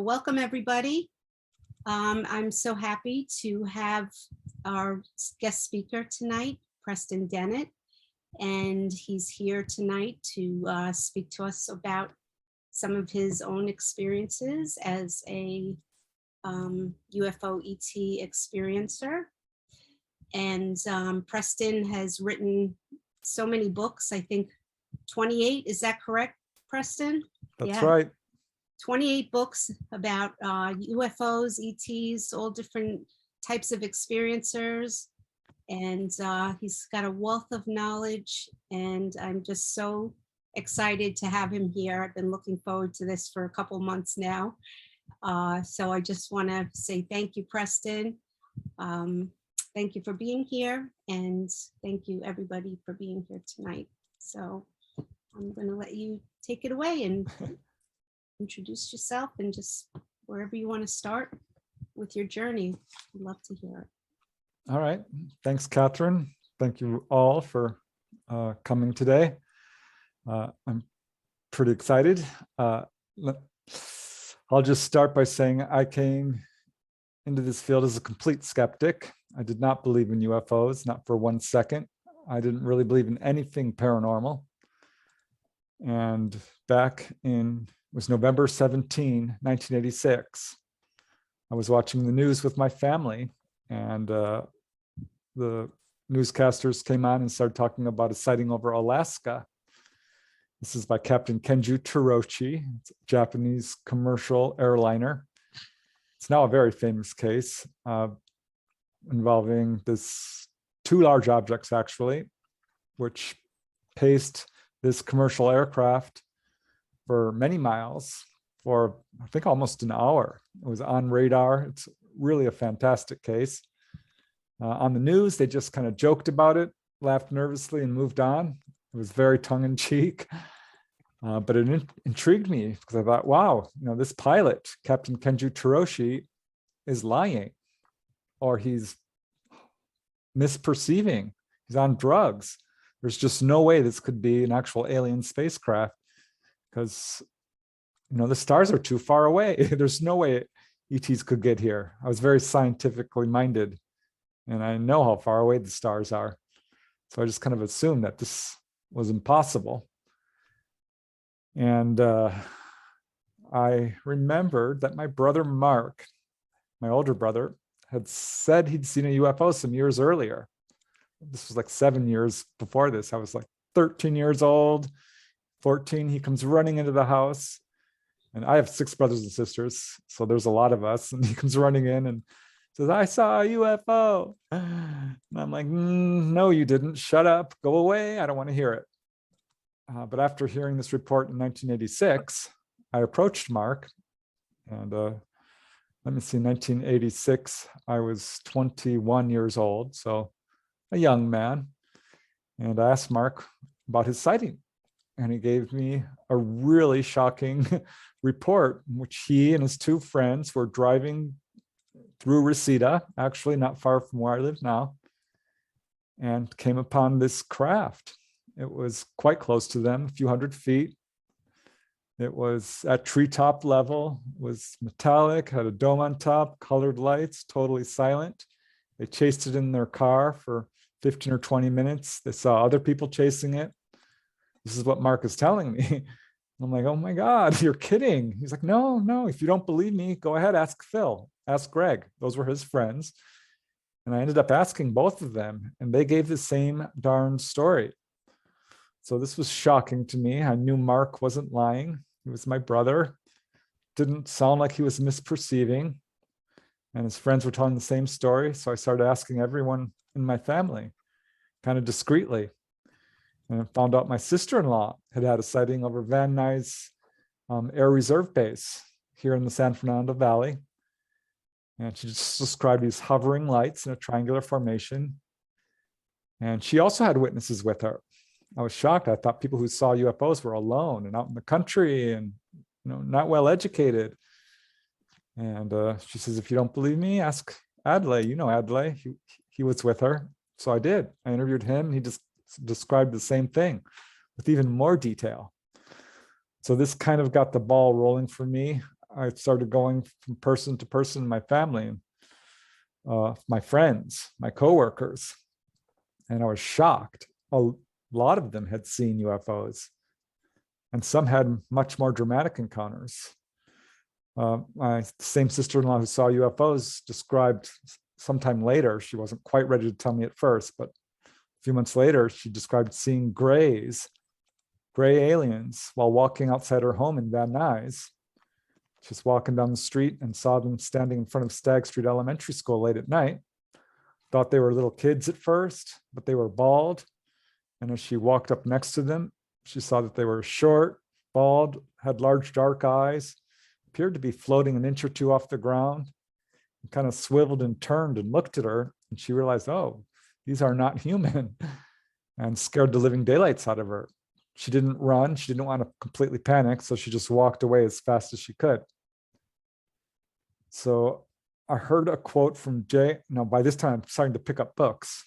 welcome everybody. I'm so happy to have our guest speaker tonight, Preston Dennett, and he's here tonight to speak to us about some of his own experiences as a UFO ET experiencer. And Preston has written so many books, I think 28, is that correct, Preston? That's right. 28 books about UFOs, ETs, all different types of experiencers. And he's got a wealth of knowledge, and I'm just so excited to have him here. I've been looking forward to this for a couple months now. So I just want to say thank you, Preston. Thank you for being here, and thank you everybody for being here tonight. So I'm going to let you take it away and introduce yourself and just wherever you want to start with your journey. I'd love to hear it. All right. Thanks, Catherine. Thank you all for coming today. I'm pretty excited. I'll just start by saying I came into this field as a complete skeptic. I did not believe in UFOs, not for 1 second. I didn't really believe in anything paranormal. And back in, it was November 17, 1986. I was watching the news with my family, and the newscasters came on and started talking about a sighting over Alaska. This is by Captain Kenju Tsurushi. It's a Japanese commercial airliner. It's now a very famous case involving two large objects, actually, which paced this commercial aircraft for many miles for, I think, almost an hour. It was on radar. It's really a fantastic case. On the news, they just kind of joked about it, laughed nervously, and moved on. It was very tongue-in-cheek. But it intrigued me because I thought, wow, this pilot, Captain Kenju Tsurushi, is lying, or he's misperceiving. He's on drugs. There's just no way this could be an actual alien spacecraft, because the stars are too far away. There's no way ETs could get here. I was very scientifically minded, and I know how far away the stars are. So I just kind of assumed that this was impossible. And I remembered that my brother Mark, my older brother, had said he'd seen a UFO some years earlier. This was like 7 years before this. I was like 13 years old, 14. He comes running into the house, and I have 6 brothers and sisters, so there's a lot of us. And he comes running in and says, "I saw a UFO." And I'm like, "No, you didn't. Shut up. Go away. I don't want to hear it." But after hearing this report in 1986, I approached Mark, and let me see, 1986, I was 21 years old, so a young man. And I asked Mark about his sighting, and he gave me a really shocking report in which he and his 2 friends were driving through Reseda, actually not far from where I live now, and came upon this craft. It was quite close to them, a few hundred feet. It was at treetop level, was metallic, had a dome on top, colored lights, totally silent. They chased it in their car for 15 or 20 minutes. They saw other people chasing it. This is what Mark is telling me. I'm like, "Oh my God, you're kidding." He's like, no, if you don't believe me, go ahead, ask Phil, ask Greg. Those were his friends. And I ended up asking both of them, and they gave the same darn story. So this was shocking to me. I knew Mark wasn't lying. He was my brother. Didn't sound like he was misperceiving. And his friends were telling the same story. So I started asking everyone in my family, kind of discreetly. And I found out my sister-in-law had had a sighting over Van Nuys Air Reserve Base here in the San Fernando Valley. And she just described these hovering lights in a triangular formation. And she also had witnesses with her. I was shocked. I thought people who saw UFOs were alone and out in the country and not well educated. And she says, "If you don't believe me, ask Adlai. You know Adlai. He was with her." So I did. I interviewed him. He just described the same thing with even more detail. So this kind of got the ball rolling for me. I started going from person to person in my family, my friends, my coworkers, and I was shocked. A lot of them had seen UFOs, and some had much more dramatic encounters. My same sister-in-law who saw UFOs described sometime later, she wasn't quite ready to tell me at first, but a few months later, she described seeing gray aliens while walking outside her home in Van Nuys. She's walking down the street and saw them standing in front of Stagg Street Elementary School late at night. Thought they were little kids at first, but they were bald. And as she walked up next to them, she saw that they were short, bald, had large dark eyes, appeared to be floating an inch or two off the ground, and kind of swiveled and turned and looked at her. And she realized, oh, these are not human, and scared the living daylights out of her. She didn't run. She didn't want to completely panic. So she just walked away as fast as she could. So I heard a quote from Jay. Now, by this time, I'm starting to pick up books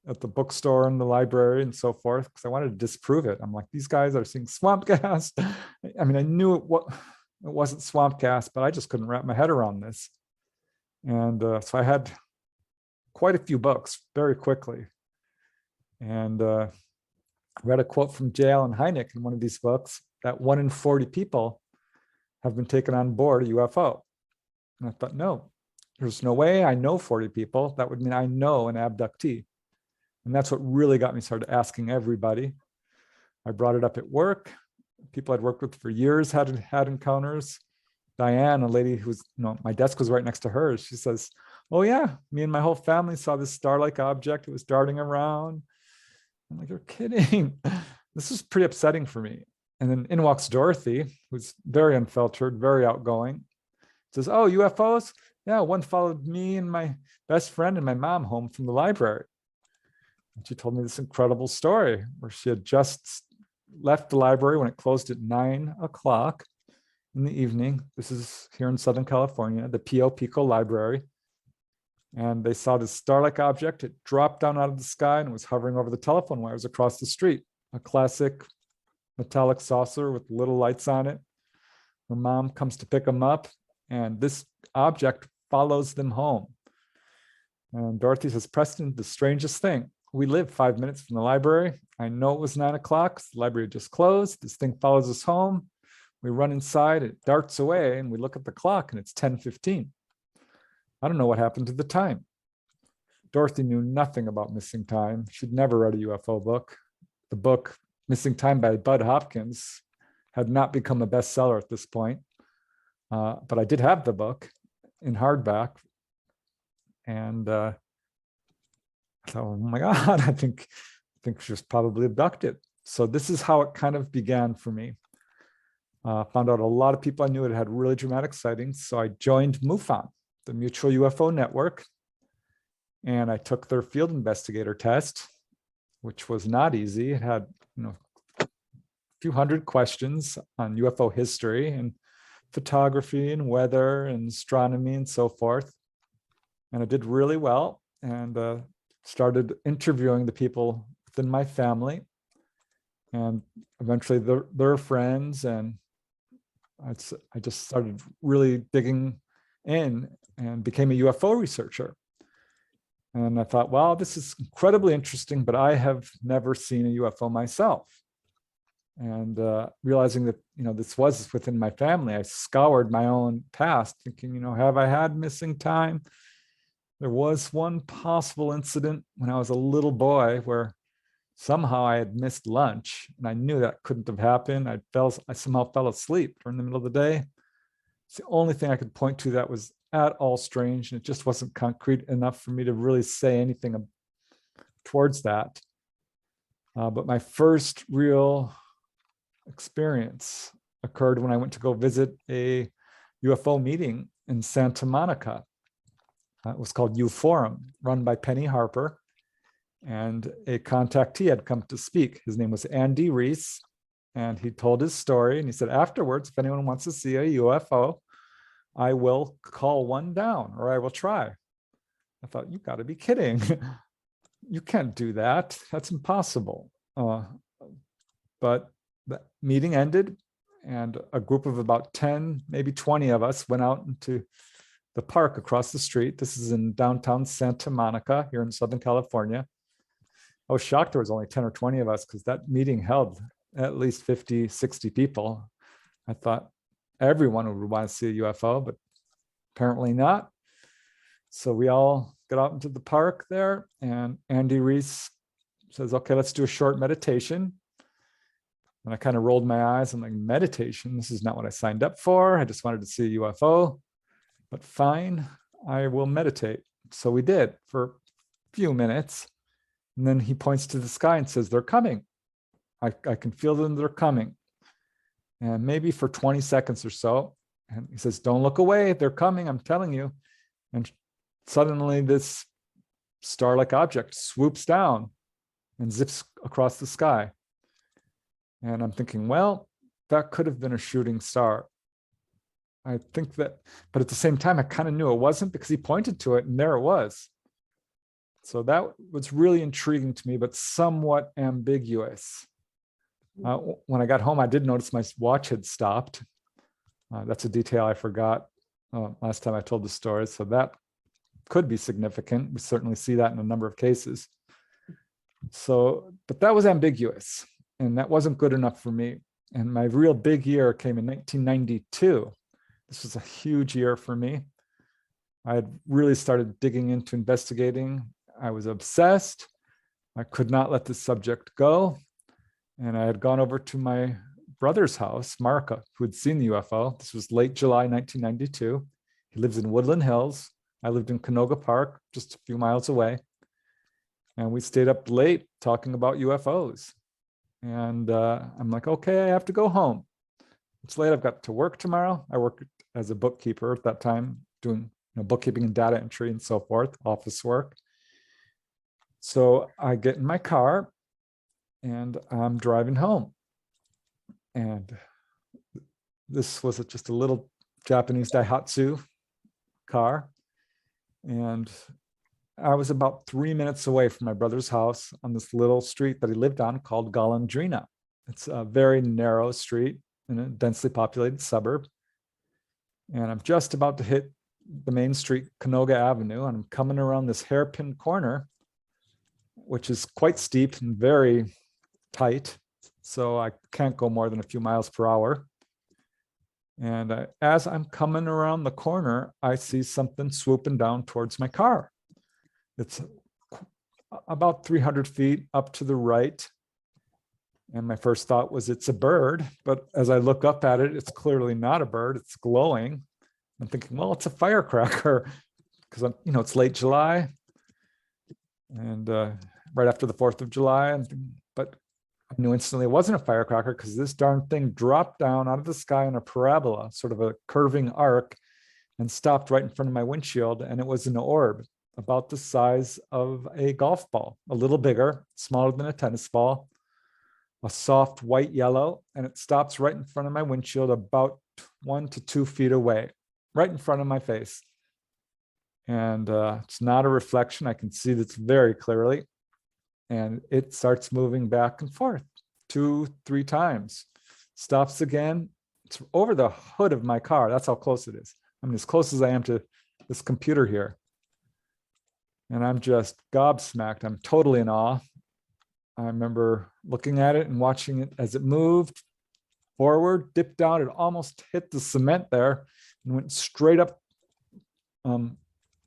at the bookstore and the library and so forth, because I wanted to disprove it. I'm like, these guys are seeing swamp gas. I mean, I knew it wasn't swamp gas, but I just couldn't wrap my head around this. And so I had quite a few books very quickly. And read a quote from J. Allen Hynek in one of these books that 1 in 40 people have been taken on board a UFO. And I thought, no, there's no way I know 40 people. That would mean I know an abductee. And that's what really got me started asking everybody. I brought it up at work. People I'd worked with for years had encounters. Diane, a lady who's, my desk was right next to hers. She says, oh yeah, me and my whole family saw this star-like object. It was darting around. I'm like, you're kidding. This is pretty upsetting for me. And then in walks Dorothy, who's very unfiltered, very outgoing. Says, oh, UFOs? Yeah, one followed me and my best friend and my mom home from the library. And she told me this incredible story where she had just left the library when it closed at 9 o'clock in the evening. This is here in Southern California, the Pio Pico Library. And they saw this star-like object. It dropped down out of the sky and was hovering over the telephone wires across the street. A classic metallic saucer with little lights on it. Her mom comes to pick them up, and this object follows them home. And Dorothy says, Preston, the strangest thing. We live 5 minutes from the library. I know it was 9 o'clock. The library just closed. This thing follows us home. We run inside, it darts away, and we look at the clock, and it's 10:15. I don't know what happened to the time. Dorothy knew nothing about missing time. She'd never read a UFO book. The book Missing Time by Bud Hopkins had not become a bestseller at this point. But I did have the book in hardback. And I thought, oh my God, I think she was probably abducted. So this is how it kind of began for me. Found out a lot of people I knew had really dramatic sightings. So I joined MUFON, the Mutual UFO Network, and I took their field investigator test, which was not easy. It had, a few hundred questions on UFO history and photography and weather and astronomy and so forth. And I did really well, and started interviewing the people within my family, and eventually their friends. And I just started really digging in and became a UFO researcher. And I thought, wow, this is incredibly interesting, but I have never seen a UFO myself. And realizing that, this was within my family, I scoured my own past thinking, have I had missing time? There was one possible incident when I was a little boy where somehow I had missed lunch, and I knew that couldn't have happened. I somehow fell asleep during the middle of the day. It's the only thing I could point to that was at all strange, and it just wasn't concrete enough for me to really say anything towards that. But my first real experience occurred when I went to go visit a UFO meeting in Santa Monica. It was called UFOrum, run by Penny Harper, and a contactee had come to speak. His name was Andy Reese, and he told his story, and he said, afterwards, if anyone wants to see a UFO, I will call one down, or I will try. I thought, you got to be kidding. You can't do that. That's impossible. But the meeting ended, and a group of about 10, maybe 20 of us went out into the park across the street. This is in downtown Santa Monica here in Southern California. I was shocked there was only 10 or 20 of us because that meeting held at least 50, 60 people. I thought everyone would want to see a UFO, but apparently not. So we all got out into the park there, and Andy Reese says, okay, let's do a short meditation. And I kind of rolled my eyes. I'm like, meditation? This is not what I signed up for. I just wanted to see a UFO, but fine, I will meditate. So we did for a few minutes. And then he points to the sky and says, they're coming. I can feel them, they're coming. And maybe for 20 seconds or so. And he says, don't look away, they're coming, I'm telling you. And suddenly this star-like object swoops down and zips across the sky. And I'm thinking, well, that could have been a shooting star. I think that, but at the same time, I kind of knew it wasn't because he pointed to it and there it was. So that was really intriguing to me, but somewhat ambiguous. When I got home, I did notice my watch had stopped. That's a detail I forgot last time I told the story. So that could be significant. We certainly see that in a number of cases. So, but that was ambiguous, and that wasn't good enough for me. And my real big year came in 1992. This was a huge year for me. I had really started digging into investigating. I was obsessed. I could not let this subject go. And I had gone over to my brother's house, Mark, who had seen the UFO. This was late July 1992. He lives in Woodland Hills. I lived in Canoga Park, just a few miles away. And we stayed up late talking about UFOs. And I'm like, okay, I have to go home. It's late, I've got to work tomorrow. I worked as a bookkeeper at that time, doing bookkeeping and data entry and so forth, office work. So I get in my car and I'm driving home. And this was just a little Japanese Daihatsu car. And I was about 3 minutes away from my brother's house on this little street that he lived on called Golondrina. It's a very narrow street in a densely populated suburb. And I'm just about to hit the main street, Canoga Avenue, and I'm coming around this hairpin corner, which is quite steep and very tight. So I can't go more than a few miles per hour. And as I'm coming around the corner, I see something swooping down towards my car. It's about 300 feet up to the right. And my first thought was it's a bird. But as I look up at it, it's clearly not a bird. It's glowing. I'm thinking, well, it's a firecracker because it's late July and right after the 4th of July. But I knew instantly it wasn't a firecracker because this darn thing dropped down out of the sky in a parabola, sort of a curving arc, and stopped right in front of my windshield. And it was an orb about the size of a golf ball, a little bigger, smaller than a tennis ball, a soft white yellow, and it stops right in front of my windshield about 1 to 2 feet away, right in front of my face. And it's not a reflection. I can see this very clearly. And it starts moving back and forth 2-3 times, stops again. It's over the hood of my car. That's how close it is. I mean, as close as I am to this computer here. And I'm just gobsmacked. I'm totally in awe. I remember looking at it and watching it as it moved forward, dipped down. It almost hit the cement there and went straight up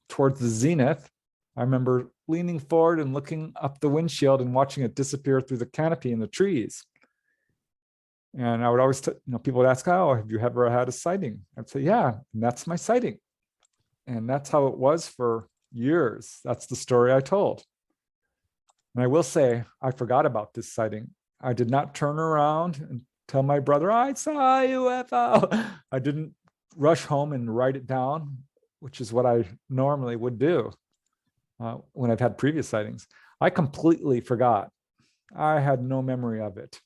towards the zenith. I remember leaning forward and looking up the windshield and watching it disappear through the canopy in the trees. And I would always, people would ask, oh, have you ever had a sighting? I'd say, yeah, and that's my sighting. And that's how it was for years. That's the story I told. And I will say, I forgot about this sighting. I did not turn around and tell my brother, I saw a UFO. I didn't rush home and write it down, which is what I normally would do when I've had previous sightings. I completely forgot. I had no memory of it.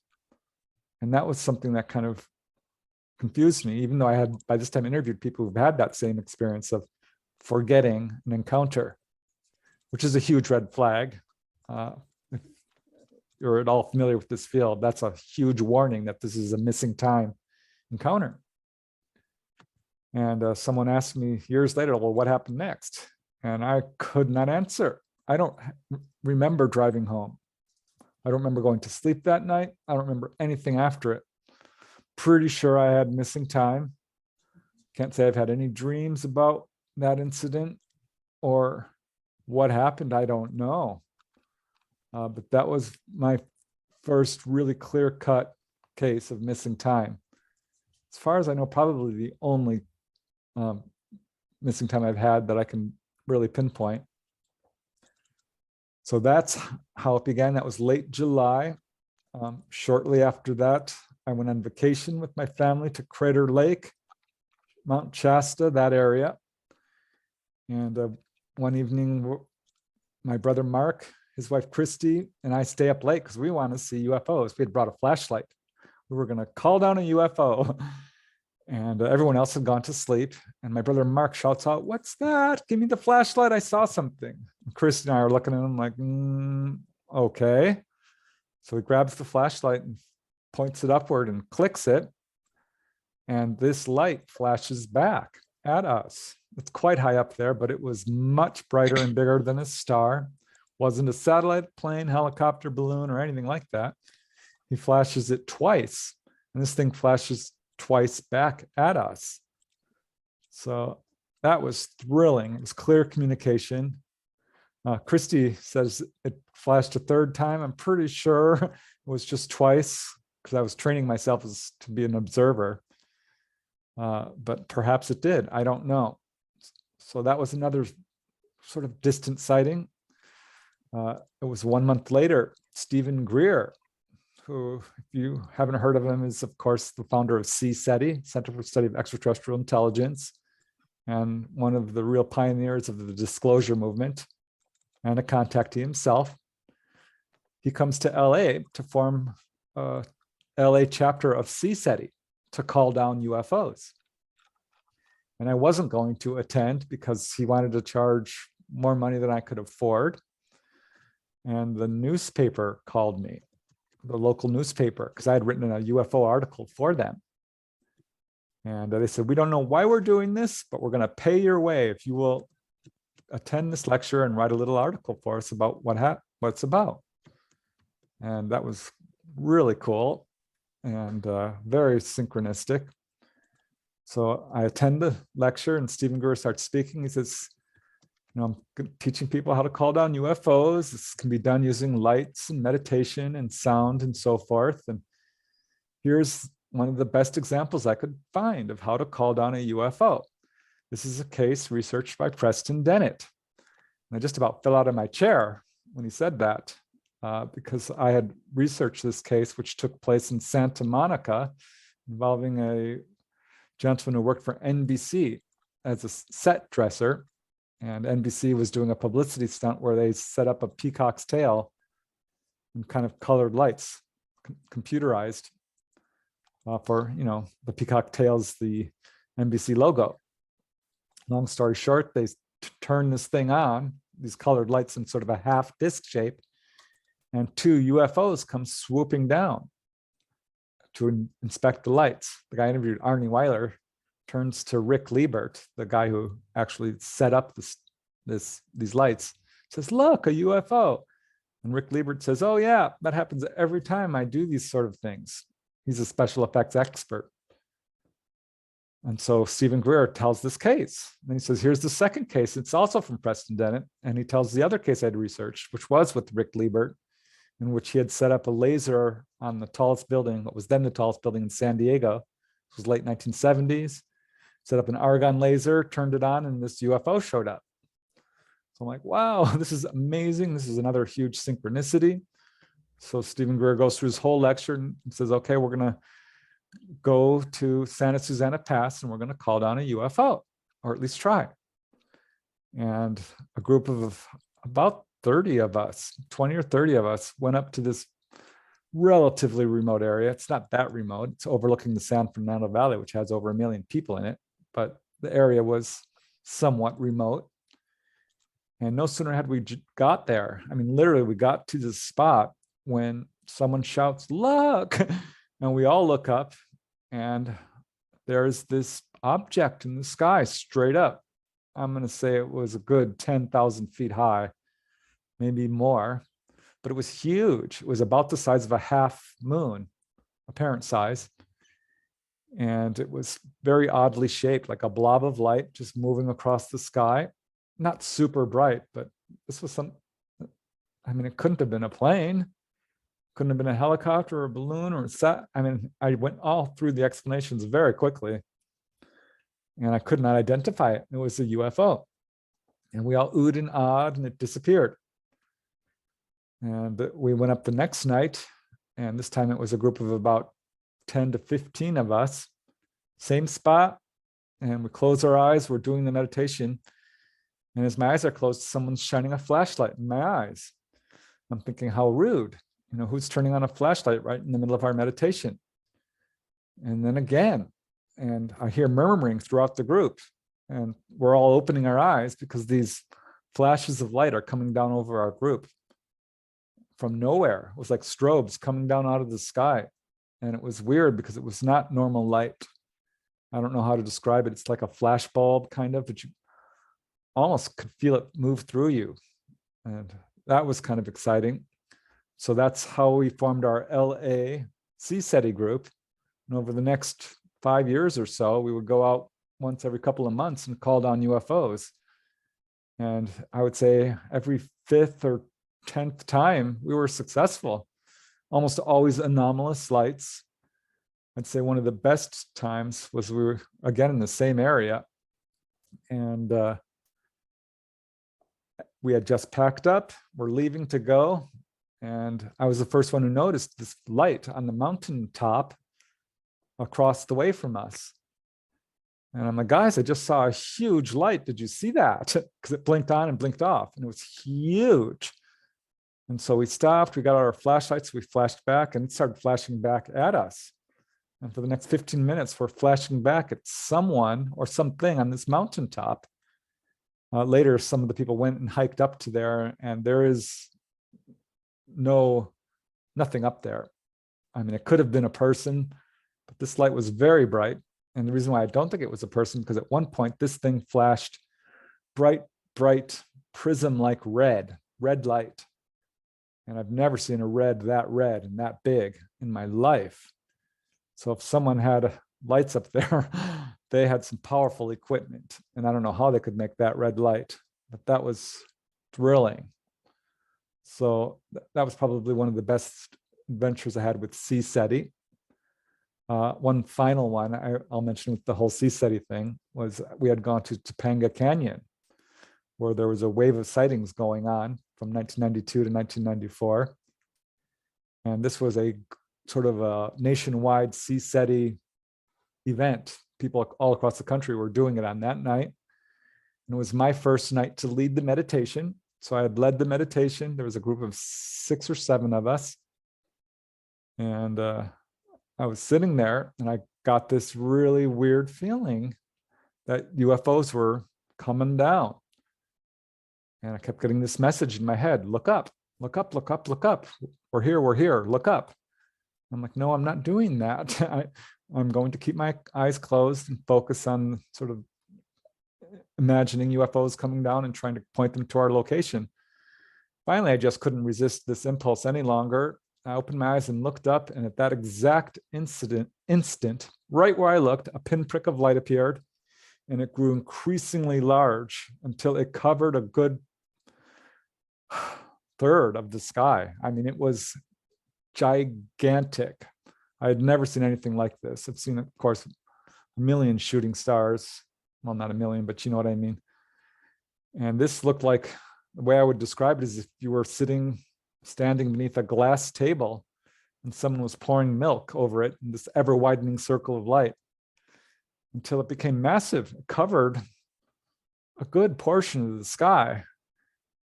And that was something that kind of confused me, even though I had by this time interviewed people who've had that same experience of forgetting an encounter, which is a huge red flag. If you're at all familiar with this field, that's a huge warning that this is a missing time encounter. And someone asked me years later, well, what happened next? And I could not answer. I don't remember driving home. I don't remember going to sleep that night. I don't remember anything after it. Pretty sure I had missing time. Can't say I've had any dreams about that incident or what happened. I don't know. But that was my first really clear-cut case of missing time. As far as I know, probably the only missing time I've had that I can really pinpoint. So that's how it began. That was late July. Shortly after that, I went on vacation with my family to Crater Lake, Mount Shasta, that area. And one evening, my brother Mark, his wife Christy, and I stay up late because we want to see UFOs. We had brought a flashlight. We were going to call down a UFO. And everyone else had gone to sleep. And my brother Mark shouts out, "What's that? Give me the flashlight. I saw something." And Chris and I are looking at him like, okay. So he grabs the flashlight and points it upward and clicks it. And this light flashes back at us. It's quite high up there, but it was much brighter and bigger than a star. Wasn't a satellite, plane, helicopter, balloon, or anything like that. He flashes it twice. And this thing flashes twice back at us. So that was thrilling. It was clear communication. Christy says it flashed a third time. I'm pretty sure it was just twice because I was training myself to be an observer. But perhaps it did. I don't know. So that was another sort of distant sighting. It was 1 month later, Stephen Greer, who, if you haven't heard of him, is of course the founder of CSETI, Center for Study of Extraterrestrial Intelligence, and one of the real pioneers of the disclosure movement, and a contactee himself. He comes to LA to form a LA chapter of CSETI to call down UFOs. And I wasn't going to attend because he wanted to charge more money than I could afford. And the newspaper called me, the local newspaper, because I had written a UFO article for them. And they said, "We don't know why we're doing this, but we're going to pay your way if you will attend this lecture and write a little article for us about what it's about." And that was really cool and very synchronistic. So I attend the lecture and Stephen Greer starts speaking. He says, "I'm teaching people how to call down UFOs. This can be done using lights and meditation and sound and so forth. And here's one of the best examples I could find of how to call down a UFO. This is a case researched by Preston Dennett." And I just about fell out of my chair when he said that, because I had researched this case, which took place in Santa Monica, involving a gentleman who worked for NBC as a set dresser. And NBC was doing a publicity stunt where they set up a peacock's tail and kind of colored lights, computerized, for, the peacock tail's the NBC logo. Long story short, they turn this thing on, these colored lights in sort of a half disc shape, and 2 UFOs come swooping down to inspect the lights. The guy interviewed, Arnie Weiler, turns to Rick Liebert, the guy who actually set up these lights, says, "Look, a UFO." And Rick Liebert says, "Oh yeah, that happens every time I do these sort of things." He's a special effects expert. And so Stephen Greer tells this case. And he says, "Here's the second case. It's also from Preston Dennett." And he tells the other case I'd researched, which was with Rick Liebert, in which he had set up a laser on the tallest building, what was then the tallest building in San Diego. It was late 1970s. Set up an argon laser, turned it on, and this UFO showed up. So I'm like, wow, this is amazing. This is another huge synchronicity. So Stephen Greer goes through his whole lecture and says, "Okay, we're going to go to Santa Susana Pass and we're going to call down a UFO, or at least try." And a group of about 30 of us, 20 or 30 of us, went up to this relatively remote area. It's not that remote. It's overlooking the San Fernando Valley, which has over 1 million people in it. But the area was somewhat remote. And no sooner had we got there, I mean, literally we got to the spot when someone shouts, "Look!" And we all look up, and there's this object in the sky straight up. I'm going to say it was a good 10,000 feet high, maybe more, but it was huge. It was about the size of a half moon, apparent size. And it was very oddly shaped, like a blob of light just moving across the sky. Not super bright, but this was I mean, it couldn't have been a plane, couldn't have been a helicopter or a balloon or a set. I mean, I went all through the explanations very quickly and I could not identify it. It was a UFO. And we all oohed and awed and it disappeared. And we went up the next night, and this time it was a group of about 10 to 15 of us, same spot, and we close our eyes, we're doing the meditation, and as my eyes are closed, someone's shining a flashlight in my eyes. I'm thinking, how rude, you know, who's turning on a flashlight right in the middle of our meditation? And then again, and I hear murmuring throughout the group, and we're all opening our eyes because these flashes of light are coming down over our group from nowhere. It was like strobes coming down out of the sky. And it was weird because it was not normal light. I don't know how to describe it. It's like a flash bulb kind of, but you almost could feel it move through you. And that was kind of exciting. So that's how we formed our LA CSETI group. And over the next 5 years or so, we would go out once every couple of months and call down UFOs. And I would say every 5th or 10th time we were successful, almost always anomalous lights. I'd say one of the best times was we were again in the same area, and we had just packed up, we're leaving to go, and I was the first one who noticed this light on the mountaintop across the way from us. And I'm like, guys, I just saw a huge light. Did you see that? Because it blinked on and blinked off, and it was huge. And so we stopped, we got our flashlights, we flashed back, and it started flashing back at us. And for the next 15 minutes, we're flashing back at someone or something on this mountaintop. Later, some of the people went and hiked up to there, and there is nothing up there. I mean, it could have been a person, but this light was very bright. And the reason why I don't think it was a person, because at one point, this thing flashed bright prism-like red light. And I've never seen a red and that big in my life. So if someone had lights up there, they had some powerful equipment. And I don't know how they could make that red light, but that was thrilling. So that was probably one of the best adventures I had with CSETI. One final one I'll mention with the whole CSETI thing was we had gone to Topanga Canyon, where there was a wave of sightings going on from 1992 to 1994. And this was a sort of a nationwide CSETI event. People all across the country were doing it on that night. And it was my first night to lead the meditation. So I had led the meditation. There was a group of 6 or 7 of us. And I was sitting there and I got this really weird feeling that UFOs were coming down. And I kept getting this message in my head, look up, look up, look up, look up. We're here, look up. I'm like, no, I'm not doing that. I'm going to keep my eyes closed and focus on sort of imagining UFOs coming down and trying to point them to our location. Finally, I just couldn't resist this impulse any longer. I opened my eyes and looked up, and at that exact instant, right where I looked, a pinprick of light appeared, and it grew increasingly large until it covered a good third of the sky. I mean, it was gigantic. I had never seen anything like this. I've seen, of course, a million shooting stars. Well, not a million, but you know what I mean. And this looked like, the way I would describe it is if you were standing beneath a glass table and someone was pouring milk over it in this ever widening circle of light until it became massive. It covered a good portion of the sky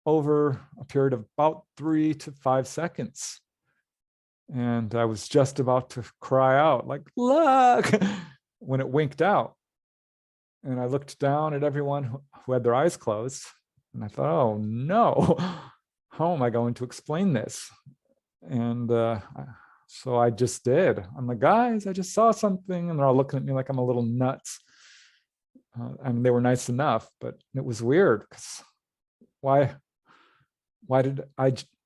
over a period of about 3 to 5 seconds. And I was just about to cry out, like, look, when it winked out. And I looked down at everyone who had their eyes closed, and I thought, oh no, how am I going to explain this? And So I just did. I'm like, guys, I just saw something. And they're all looking at me like I'm a little nuts. I mean, they were nice enough, but it was weird because why did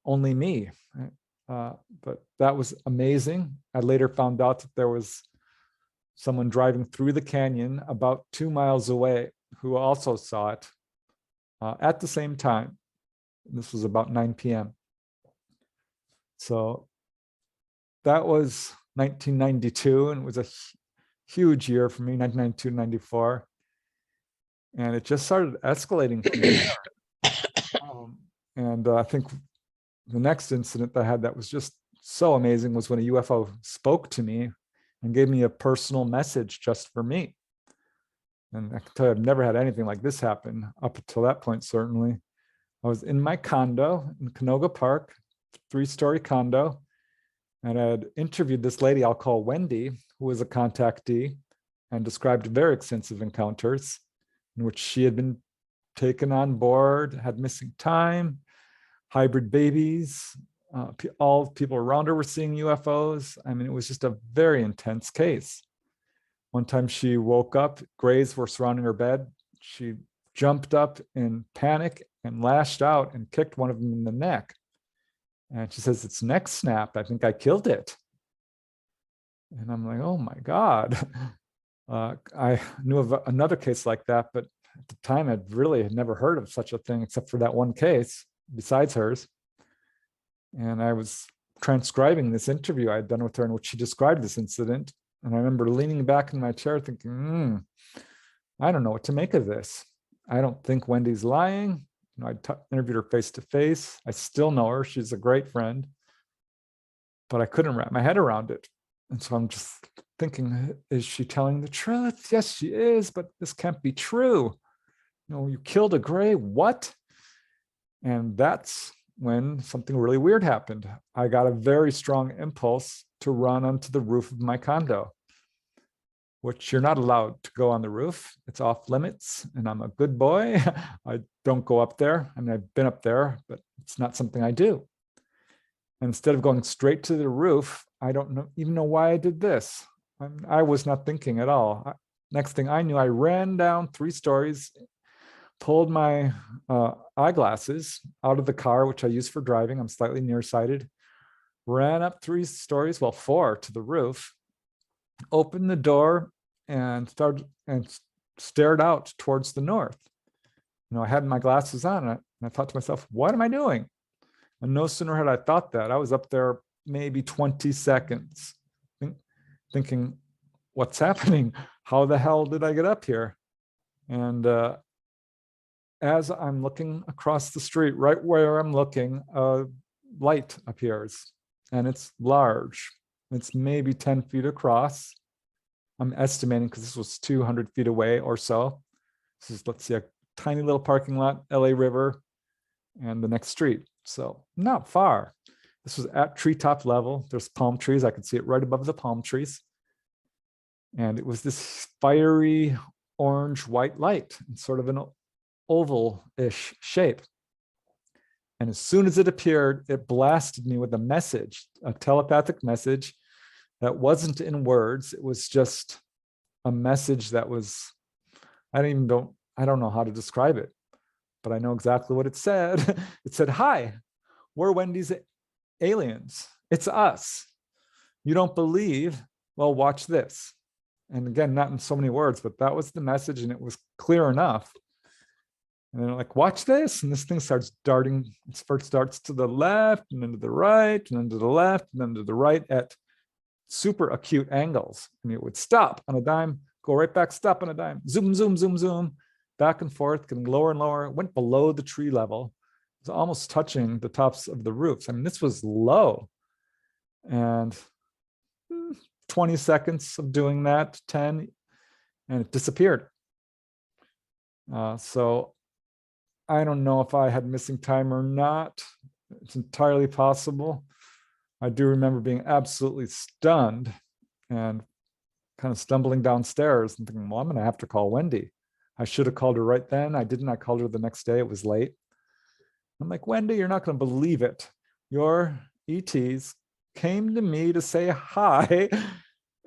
only me? Right? But that was amazing. I later found out that there was someone driving through the canyon about 2 miles away who also saw it at the same time. This was about 9 p.m. So that was 1992, and it was a huge year for me, 1992, 94. And it just started escalating from there. And I think the next incident that I had that was just so amazing was when a UFO spoke to me and gave me a personal message just for me. And I can tell you, I've never had anything like this happen up until that point, certainly. I was in my condo in Canoga Park, 3-story condo, and I had interviewed this lady I'll call Wendy, who was a contactee, and described very extensive encounters in which she had been taken on board, had missing time, hybrid babies, all people around her were seeing UFOs. I mean, it was just a very intense case. One time she woke up, grays were surrounding her bed. She jumped up in panic and lashed out and kicked one of them in the neck. And she says, "It's neck snap. I think I killed it." And I'm like, oh my God. I knew of another case like that, but at the time I'd really had never heard of such a thing except for that one case besides hers. And I was transcribing this interview I had done with her in which she described this incident. And I remember leaning back in my chair thinking, I don't know what to make of this. I don't think Wendy's lying. You know, I interviewed her face to face. I still know her. She's a great friend. But I couldn't wrap my head around it. And so I'm just thinking, is she telling the truth? Yes, she is, but this can't be true. You know, you killed a gray, what? And that's when something really weird happened. I got a very strong impulse to run onto the roof of my condo, which you're not allowed to go on the roof. It's off limits, and I'm a good boy. I don't go up there. I mean, I've been up there, but it's not something I do. And instead of going straight to the roof, I don't even know why I did this. I was not thinking at all. Next thing I knew, I ran down 3 stories, pulled my eyeglasses out of the car, which I use for driving. I'm slightly nearsighted. Ran up 3 stories, well, 4 to the roof, opened the door and stared out towards the north. You know, I had my glasses on and I thought to myself, what am I doing? And no sooner had I thought that, I was up there maybe 20 seconds thinking, what's happening? How the hell did I get up here? And as I'm looking across the street, right where I'm looking, a light appears, and it's large. It's maybe 10 feet across. I'm estimating because this was 200 feet away or so. This is, let's see, a tiny little parking lot, LA River, and the next street. So not far. This was at treetop level. There's palm trees. I could see it right above the palm trees. And it was this fiery orange white light in sort of an oval-ish shape. And as soon as it appeared, it blasted me with a message, a telepathic message that wasn't in words. It was just a message that was, I don't know how to describe it, but I know exactly what it said. It said, "Hi, we're Wendy's aliens. It's us. You don't believe? Well, watch this." And again, not in so many words, but that was the message, and it was clear enough. And they're like, "Watch this." And this thing starts darting. It first starts to the left, and then to the right, and then to the left, and then to the right at super acute angles. And it would stop on a dime, go right back, stop on a dime, zoom, zoom, zoom, zoom, back and forth, getting lower and lower. It went below the tree level. It was almost touching the tops of the roofs. I mean, this was low. And 20 seconds of doing that, 10, and it disappeared. So I don't know if I had missing time or not. It's entirely possible. I do remember being absolutely stunned and kind of stumbling downstairs and thinking, well, I'm going to have to call Wendy. I should have called her right then. I didn't. I called her the next day. It was late. I'm like, "Wendy, you're not going to believe it. Your ETs came to me to say hi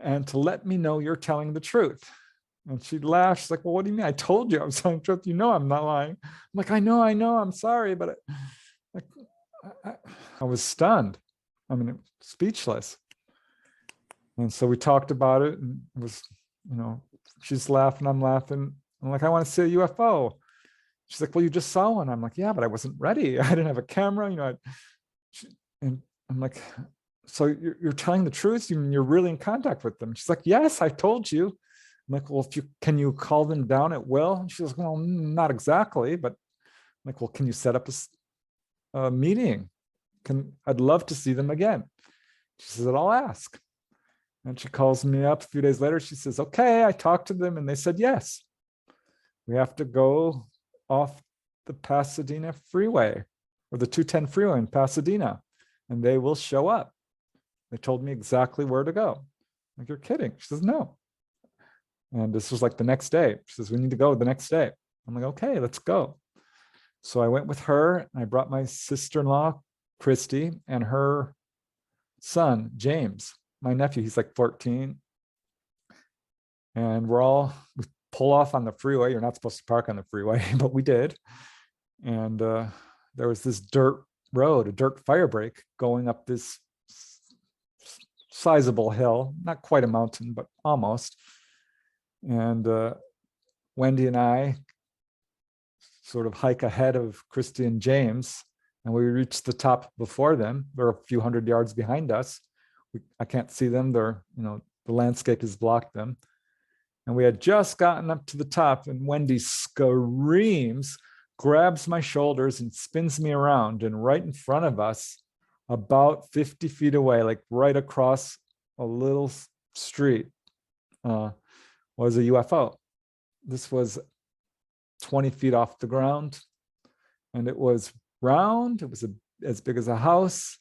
and to let me know you're telling the truth. And she laughed. She's like, well, what do you mean? I told you I was telling the truth. You know I'm not lying. I'm like, I know, I'm sorry. But like, I was stunned. I mean, speechless. And so we talked about it, and it was, she's laughing, I'm laughing. I'm like, I want to see a UFO. She's like, well, you just saw one. I'm like, yeah, but I wasn't ready. I didn't have a camera, and I'm like, so you're telling the truth? You're really in contact with them? She's like, yes, I told you. I'm like, well, can you call them down at will? And she's like, well, not exactly, but I'm like, well, can you set up a meeting? I'd love to see them again. She says, I'll ask. And she calls me up a few days later. She says, okay, I talked to them and they said, yes, we have to go off the Pasadena freeway or the 210 freeway in Pasadena, and they will show up. They told me exactly where to go. I'm like, you're kidding. She says, no. And this was like the next day. She says, we need to go the next day. I'm like, okay, let's go. So I went with her and I brought my sister-in-law, Christy, and her son, James, my nephew. He's like 14. And we pull off on the freeway. You're not supposed to park on the freeway, but we did. And there was this dirt road, a dirt fire break going up this sizable hill, not quite a mountain, but almost. And Wendy and I sort of hike ahead of Christy and James, and we reached the top before them. They're a few hundred yards behind us. I can't see them. The landscape has blocked them. And we had just gotten up to the top, and Wendy screams, grabs my shoulders and spins me around. And right in front of us, about 50 feet away, like right across a little street, was a UFO. This was 20 feet off the ground, and it was round. It was as big as a house.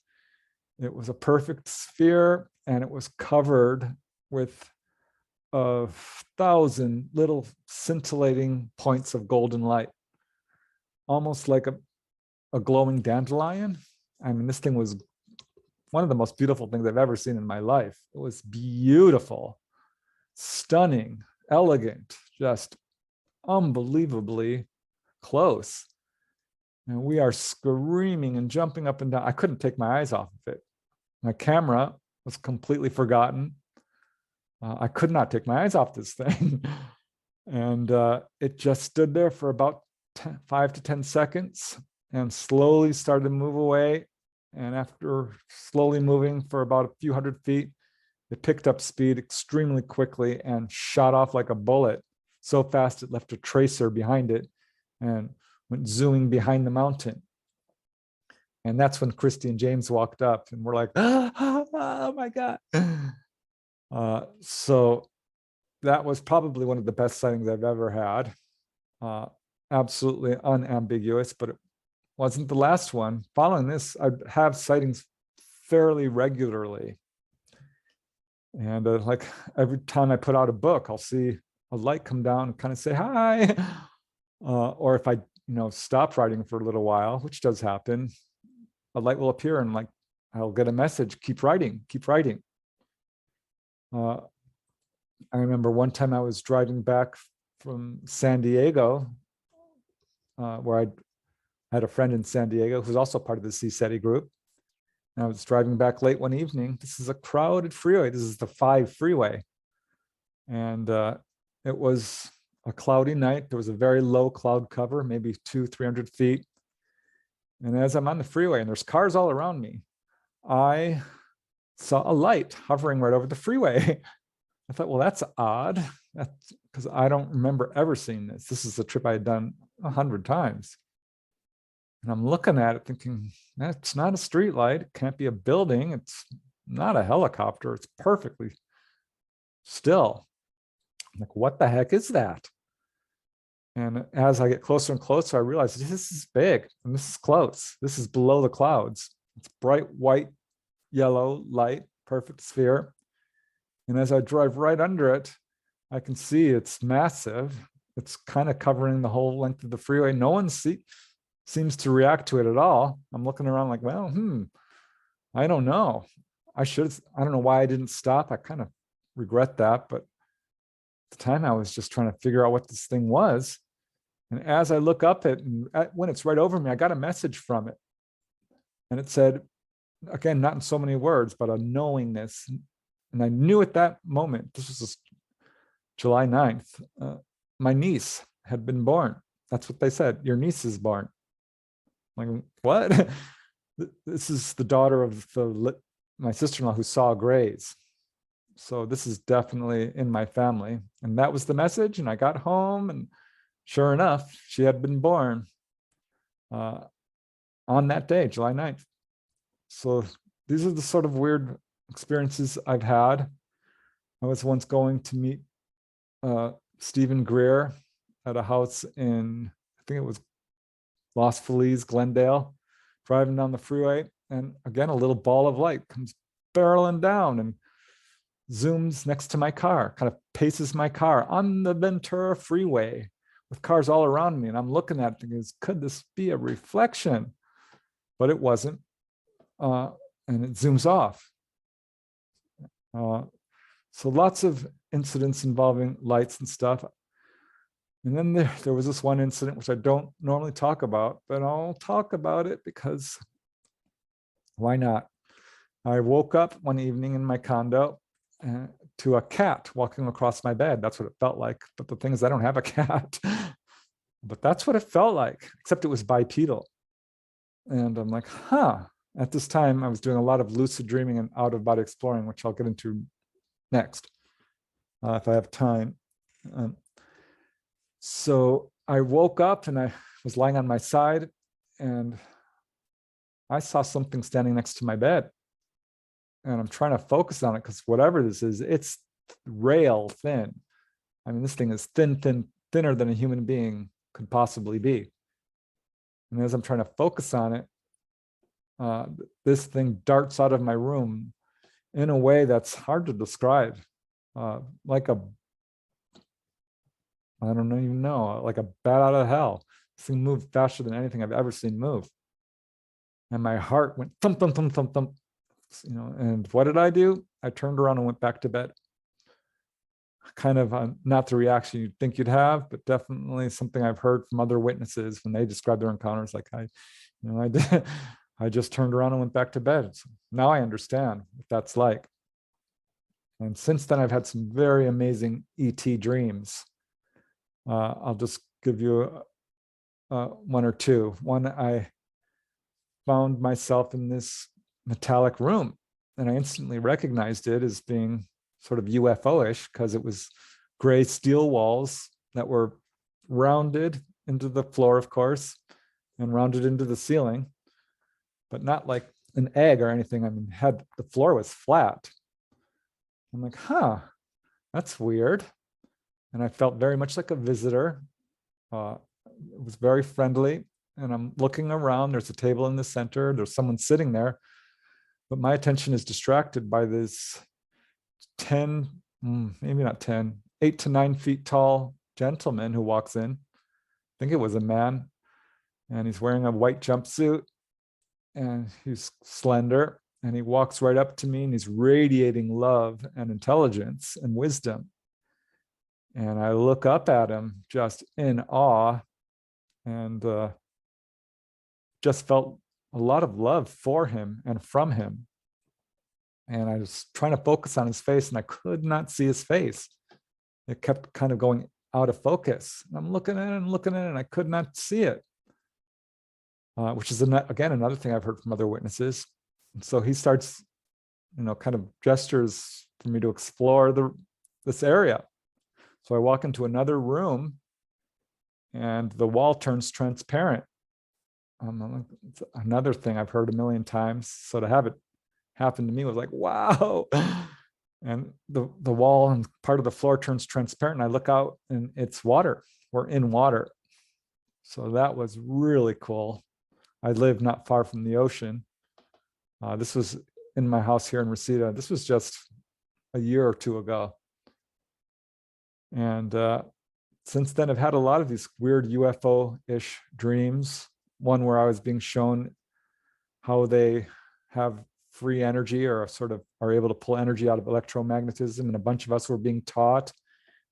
It was a perfect sphere, and it was covered with 1,000 little scintillating points of golden light, almost like a glowing dandelion. I mean, this thing was one of the most beautiful things I've ever seen in my life. It was beautiful, stunning, elegant, just unbelievably close. And we are screaming and jumping up and down. I couldn't take my eyes off of it. My camera was completely forgotten. I could not take my eyes off this thing. And it just stood there for about 5 to 10 seconds and slowly started to move away. And after slowly moving for about a few hundred feet, it picked up speed extremely quickly and shot off like a bullet, so fast it left a tracer behind it and went zooming behind the mountain. And that's when Christy and James walked up, and we're like, oh my God. So that was probably one of the best sightings I've ever had. Absolutely unambiguous, but it wasn't the last one. Following this, I'd have sightings fairly regularly. And like every time I put out a book, I'll see a light come down and kind of say hi. Or if I stop writing for a little while, which does happen, a light will appear and like I'll get a message, keep writing, keep writing. I remember one time I was driving back from San Diego, where I had a friend in San Diego who's also part of the CSETI group. And I was driving back late one evening. This is a crowded freeway. This is the 5 freeway. And it was a cloudy night. There was a very low cloud cover, maybe 200-300 feet. And as I'm on the freeway and there's cars all around me, I saw a light hovering right over the freeway. I thought, well, that's odd. That's because I don't remember ever seeing this. This is a trip I had done 100 times. And I'm looking at it thinking, that's not a street light. It can't be a building. It's not a helicopter. It's perfectly still. I'm like, what the heck is that? And as I get closer and closer, I realize this is big and this is close. This is below the clouds. It's bright white, yellow light, perfect sphere. And as I drive right under it, I can see it's massive. It's kind of covering the whole length of the freeway. No one seems to react to it at all. I'm looking around like, well, I don't know. I don't know why I didn't stop. I kind of regret that, but at the time I was just trying to figure out what this thing was. And as I look up it, and when it's right over me, I got a message from it. And it said, again, not in so many words, but a knowingness. And I knew at that moment, this was July 9th, my niece had been born. That's what they said. Your niece is born. I'm like, what? This is the daughter of my sister-in-law who saw grays. So this is definitely in my family. And that was the message. And I got home, and sure enough, she had been born on that day, July 9th. So these are the sort of weird experiences I've had. I was once going to meet Stephen Greer at a house in, I think it was Los Feliz, Glendale, driving down the freeway. And again, a little ball of light comes barreling down and zooms next to my car, kind of paces my car on the Ventura freeway with cars all around me. And I'm looking at it thinking, could this be a reflection? But it wasn't. And it zooms off. So lots of incidents involving lights and stuff. And then there was this one incident, which I don't normally talk about, but I'll talk about it because why not? I woke up one evening in my condo to a cat walking across my bed. That's what it felt like. But the thing is, I don't have a cat. But that's what it felt like, except it was bipedal. And I'm like, huh. At this time, I was doing a lot of lucid dreaming and out-of-body exploring, which I'll get into next, if I have time. So I woke up and I was lying on my side, and I saw something standing next to my bed. And I'm trying to focus on it because whatever this is, it's rail thin. I mean, this thing is thinner than a human being could possibly be. And as I'm trying to focus on it, this thing darts out of my room in a way that's hard to describe, like a, I don't even know, like a bat out of hell. This thing moved faster than anything I've ever seen move. And my heart went thump, thump, thump, thump, thump. You know, and what did I do? I turned around and went back to bed. Kind of not the reaction you'd think you'd have, but definitely something I've heard from other witnesses when they describe their encounters. Like I did. I just turned around and went back to bed. So now I understand what that's like. And since then, I've had some very amazing ET dreams. I'll just give you one or two. One, I found myself in this metallic room, and I instantly recognized it as being sort of UFO-ish because it was gray steel walls that were rounded into the floor, of course, and rounded into the ceiling, but not like an egg or anything. I mean, the floor was flat. I'm like, huh, that's weird. And I felt very much like a visitor. It was very friendly. And I'm looking around. There's a table in the center. There's someone sitting there. But my attention is distracted by this 10, maybe not 10, 8 to 9 feet tall gentleman who walks in. I think it was a man. And he's wearing a white jumpsuit. And he's slender. And he walks right up to me, and he's radiating love and intelligence and wisdom. And I look up at him just in awe, and just felt a lot of love for him and from him. And I was trying to focus on his face, and I could not see his face. It kept kind of going out of focus. And I'm looking at it and looking at it, and I could not see it, which is, again, another thing I've heard from other witnesses. And so he starts, kind of gestures for me to explore this area. So I walk into another room, and the wall turns transparent. It's another thing I've heard a million times. So to have it happen to me was like, wow. And the wall and part of the floor turns transparent, and I look out, and it's water. We're in water. So that was really cool. I live not far from the ocean. This was in my house here in Reseda. This was just a year or two ago. And since then, I've had a lot of these weird UFO-ish dreams. One where I was being shown how they have free energy, or sort of are able to pull energy out of electromagnetism. And a bunch of us were being taught.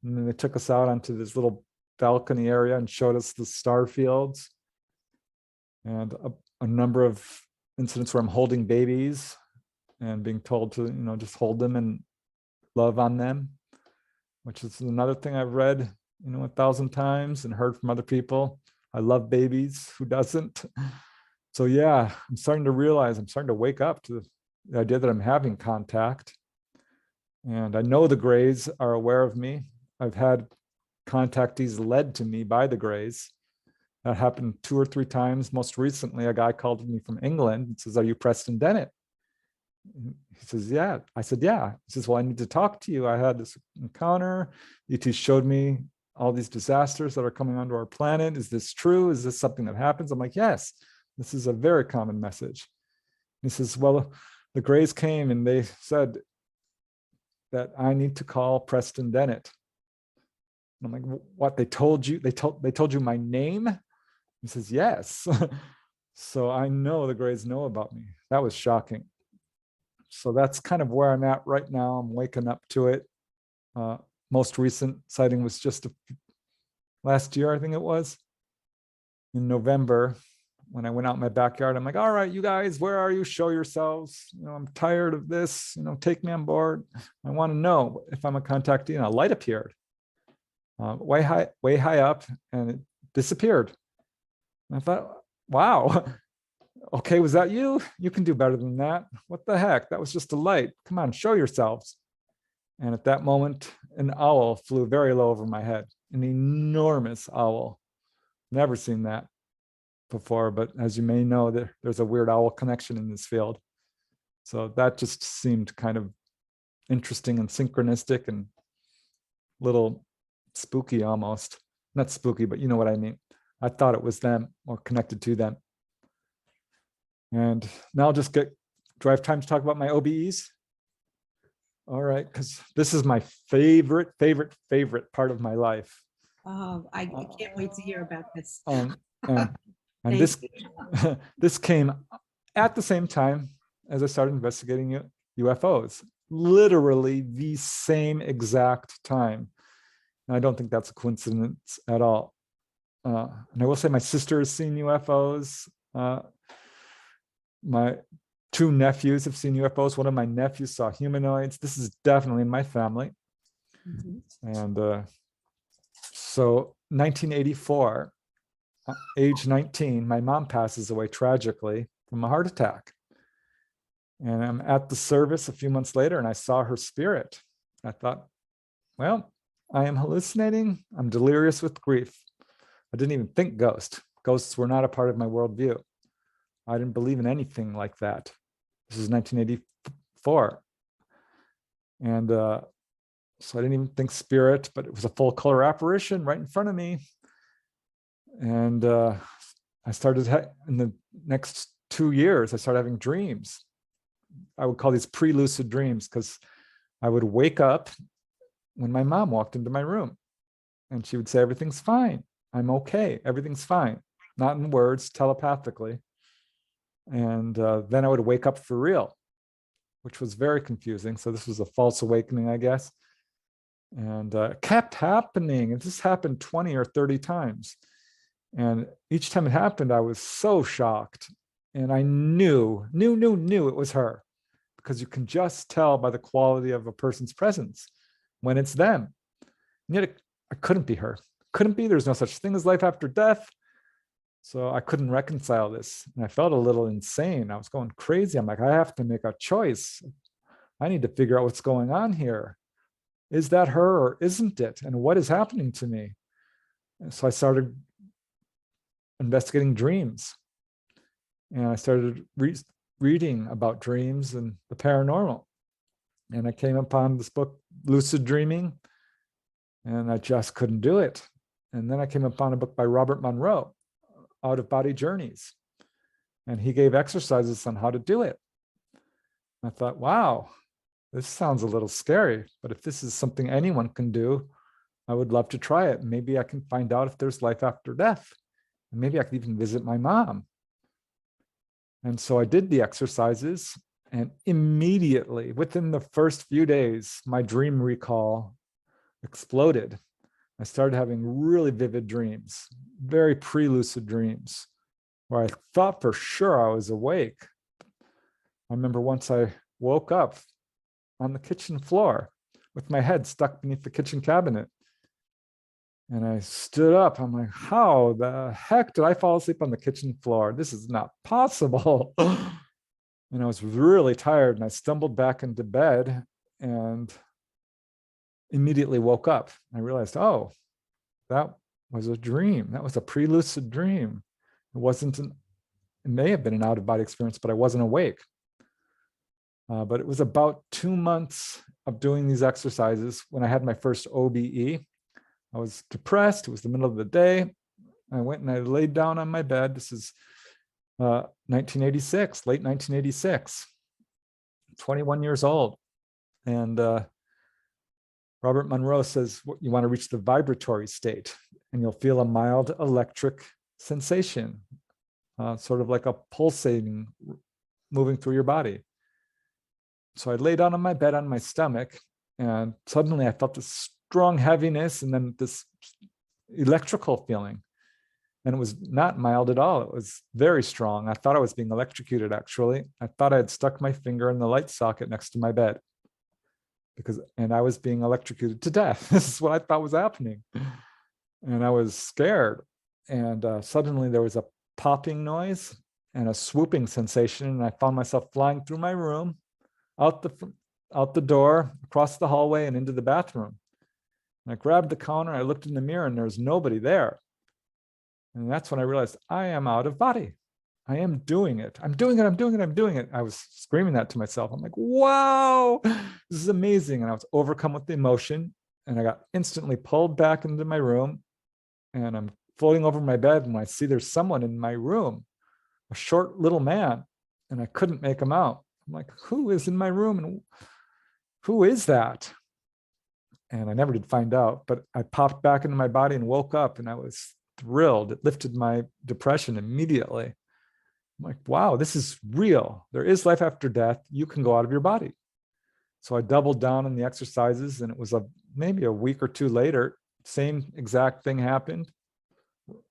And then they took us out onto this little balcony area and showed us the star fields, and a number of incidents where I'm holding babies and being told to, just hold them and love on them, which is another thing I've read, 1,000 times and heard from other people. I love babies. Who doesn't? So yeah, I'm starting to wake up to the idea that I'm having contact. And I know the Greys are aware of me. I've had contactees led to me by the Greys. That happened 2 or 3 times. Most recently, a guy called me from England and says, "Are you Preston Dennett?" He says, "Yeah." I said, "Yeah." He says, "Well, I need to talk to you. I had this encounter. ET showed me all these disasters that are coming onto our planet. Is this true? Is this something that happens?" I'm like, "Yes, this is a very common message." He says, "Well, the Greys came and they said that I need to call Preston Dennett." And I'm like, "What? They told you? They told you my name?" He says, "Yes." So I know the Greys know about me. That was shocking. So that's kind of where I'm at right now. I'm waking up to it. Most recent sighting was just last year, I think it was, in November, when I went out in my backyard. I'm like, "All right, you guys, where are you? Show yourselves. I'm tired of this. Take me on board. I want to know if I'm a contactee." And a light appeared way high up, and it disappeared. And I thought, wow, okay, was that you? You can do better than that. What the heck? That was just a light. Come on, show yourselves. And at that moment, an owl flew very low over my head, an enormous owl. Never seen that before, but as you may know, there's a weird owl connection in this field. So that just seemed kind of interesting and synchronistic and little spooky almost. Not spooky, but you know what I mean. I thought it was them or connected to them. And now I'll just do I have time to talk about my OBEs? All right, because this is my favorite part of my life. Oh, I can't wait to hear about this. And this this came at the same time as I started investigating UFOs, literally the same exact time. And I don't think that's a coincidence at all. And I will say my sister has seen UFOs. My 2 nephews have seen UFOs. One of my nephews saw humanoids. This is definitely in my family. And so 1984, age 19, my mom passes away tragically from a heart attack. And I'm at the service a few months later, and I saw her spirit. I thought, well, I am hallucinating. I'm delirious with grief. I didn't even think ghosts. Ghosts were not a part of my worldview. I didn't believe in anything like that. This is 1984. And so I didn't even think spirit, but it was a full color apparition right in front of me. And I started, in the next 2 years, I started having dreams. I would call these pre-lucid dreams, because I would wake up when my mom walked into my room and she would say, "Everything's fine. I'm okay. Everything's fine." Not in words, telepathically. And then I would wake up for real, which was very confusing. So this was a false awakening, I guess. And it kept happening. And this happened 20 or 30 times. And each time it happened, I was so shocked. And I knew it was her, because you can just tell by the quality of a person's presence when it's them. And yet it couldn't be her. Couldn't be. There's no such thing as life after death. So I couldn't reconcile this. And I felt a little insane. I was going crazy. I'm like, I have to make a choice. I need to figure out what's going on here. Is that her or isn't it? And what is happening to me? And so I started investigating dreams. And I started reading about dreams and the paranormal. And I came upon this book, Lucid Dreaming, and I just couldn't do it. And then I came upon a book by Robert Monroe, Out of Body Journeys. And he gave exercises on how to do it. I thought, wow, this sounds a little scary, but if this is something anyone can do, I would love to try it. Maybe I can find out if there's life after death. And maybe I could even visit my mom. And so I did the exercises, And immediately, within the first few days, my dream recall exploded. I started having really vivid dreams, very pre-lucid dreams, where I thought for sure I was awake. I remember once I woke up on the kitchen floor with my head stuck beneath the kitchen cabinet. And I stood up. I'm like, how the heck did I fall asleep on the kitchen floor? This is not possible. And I was really tired, and I stumbled back into bed and immediately woke up. I realized, oh, that was a dream. That was a pre-lucid dream. It wasn't it may have been an out-of-body experience, but I wasn't awake. But it was about 2 months of doing these exercises when I had my first OBE. I was depressed. It was the middle of the day. I went and I laid down on my bed. This is 1986, late 1986, 21 years old. And Robert Monroe says, you want to reach the vibratory state, and you'll feel a mild electric sensation, sort of like a pulsating moving through your body. So I lay down on my bed on my stomach, and suddenly I felt this strong heaviness and then this electrical feeling. And it was not mild at all. It was very strong. I thought I was being electrocuted, actually. I thought I had stuck my finger in the light socket next to my bed and I was being electrocuted to death. This is what I thought was happening. And I was scared. And suddenly there was a popping noise and a swooping sensation. And I found myself flying through my room, out the door, across the hallway, and into the bathroom. And I grabbed the counter, I looked in the mirror, and there was nobody there. And that's when I realized I am out of body. I am doing it. I'm doing it. I'm doing it. I'm doing it. I was screaming that to myself. I'm like, wow, this is amazing. And I was overcome with the emotion, and I got instantly pulled back into my room, and I'm floating over my bed, and I see there's someone in my room, a short little man, and I couldn't make him out. I'm like, who is in my room, and who is that? And I never did find out, but I popped back into my body and woke up, and I was thrilled. It lifted my depression immediately. I'm like, wow, this is real. There is life after death. You can go out of your body. So I doubled down on the exercises, and it was maybe a week or two later, same exact thing happened.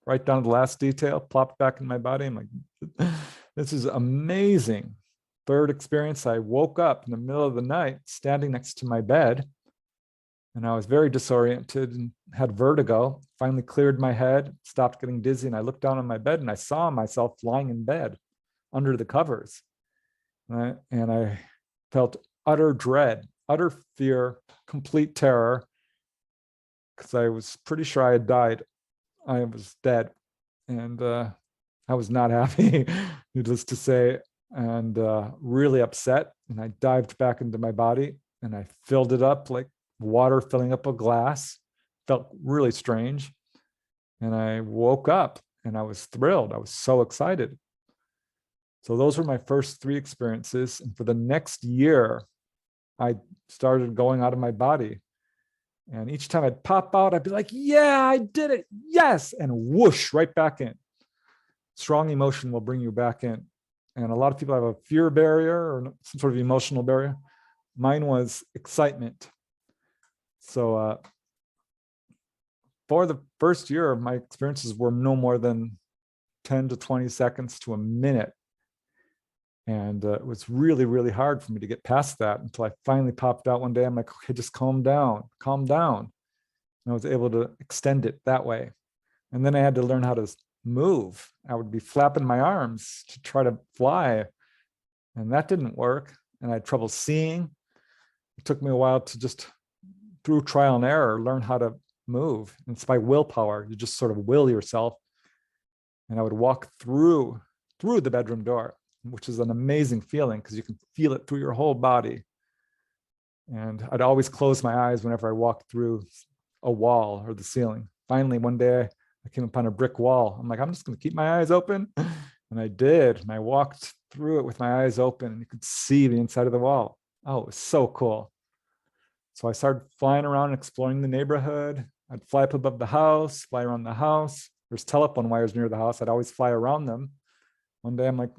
Right down to the last detail, plopped back in my body. I'm like, this is amazing. Third experience, I woke up in the middle of the night, standing next to my bed, and I was very disoriented and had vertigo. Finally cleared my head, stopped getting dizzy, and I looked down on my bed, and I saw myself lying in bed under the covers. And I felt utter dread, utter fear, complete terror, because I was pretty sure I had died. I was dead, and I was not happy, needless to say, and really upset. And I dived back into my body, and I filled it up like water filling up a glass. Felt really strange. And I woke up, and I was thrilled. I was so excited. So those were my first 3 experiences. And for the next year, I started going out of my body. And each time I'd pop out, I'd be like, yeah, I did it. Yes. And whoosh, right back in. Strong emotion will bring you back in. And a lot of people have a fear barrier or some sort of emotional barrier. Mine was excitement. So for the first year, my experiences were no more than 10 to 20 seconds to a minute. And it was really, really hard for me to get past that until I finally popped out one day. I'm like, okay, just calm down, calm down. And I was able to extend it that way. And then I had to learn how to move. I would be flapping my arms to try to fly. And that didn't work. And I had trouble seeing. It took me a while to just, through trial and error, learn how to move. And it's by willpower. You just sort of will yourself. And I would walk through the bedroom door, which is an amazing feeling because you can feel it through your whole body. And I'd always close my eyes whenever I walked through a wall or the ceiling. Finally, one day I came upon a brick wall. I'm like, I'm just going to keep my eyes open. And I did. And I walked through it with my eyes open, and you could see the inside of the wall. Oh, it was so cool. So I started flying around and exploring the neighborhood. I'd fly up above the house, fly around the house. There's telephone wires near the house. I'd always fly around them. One day I'm like,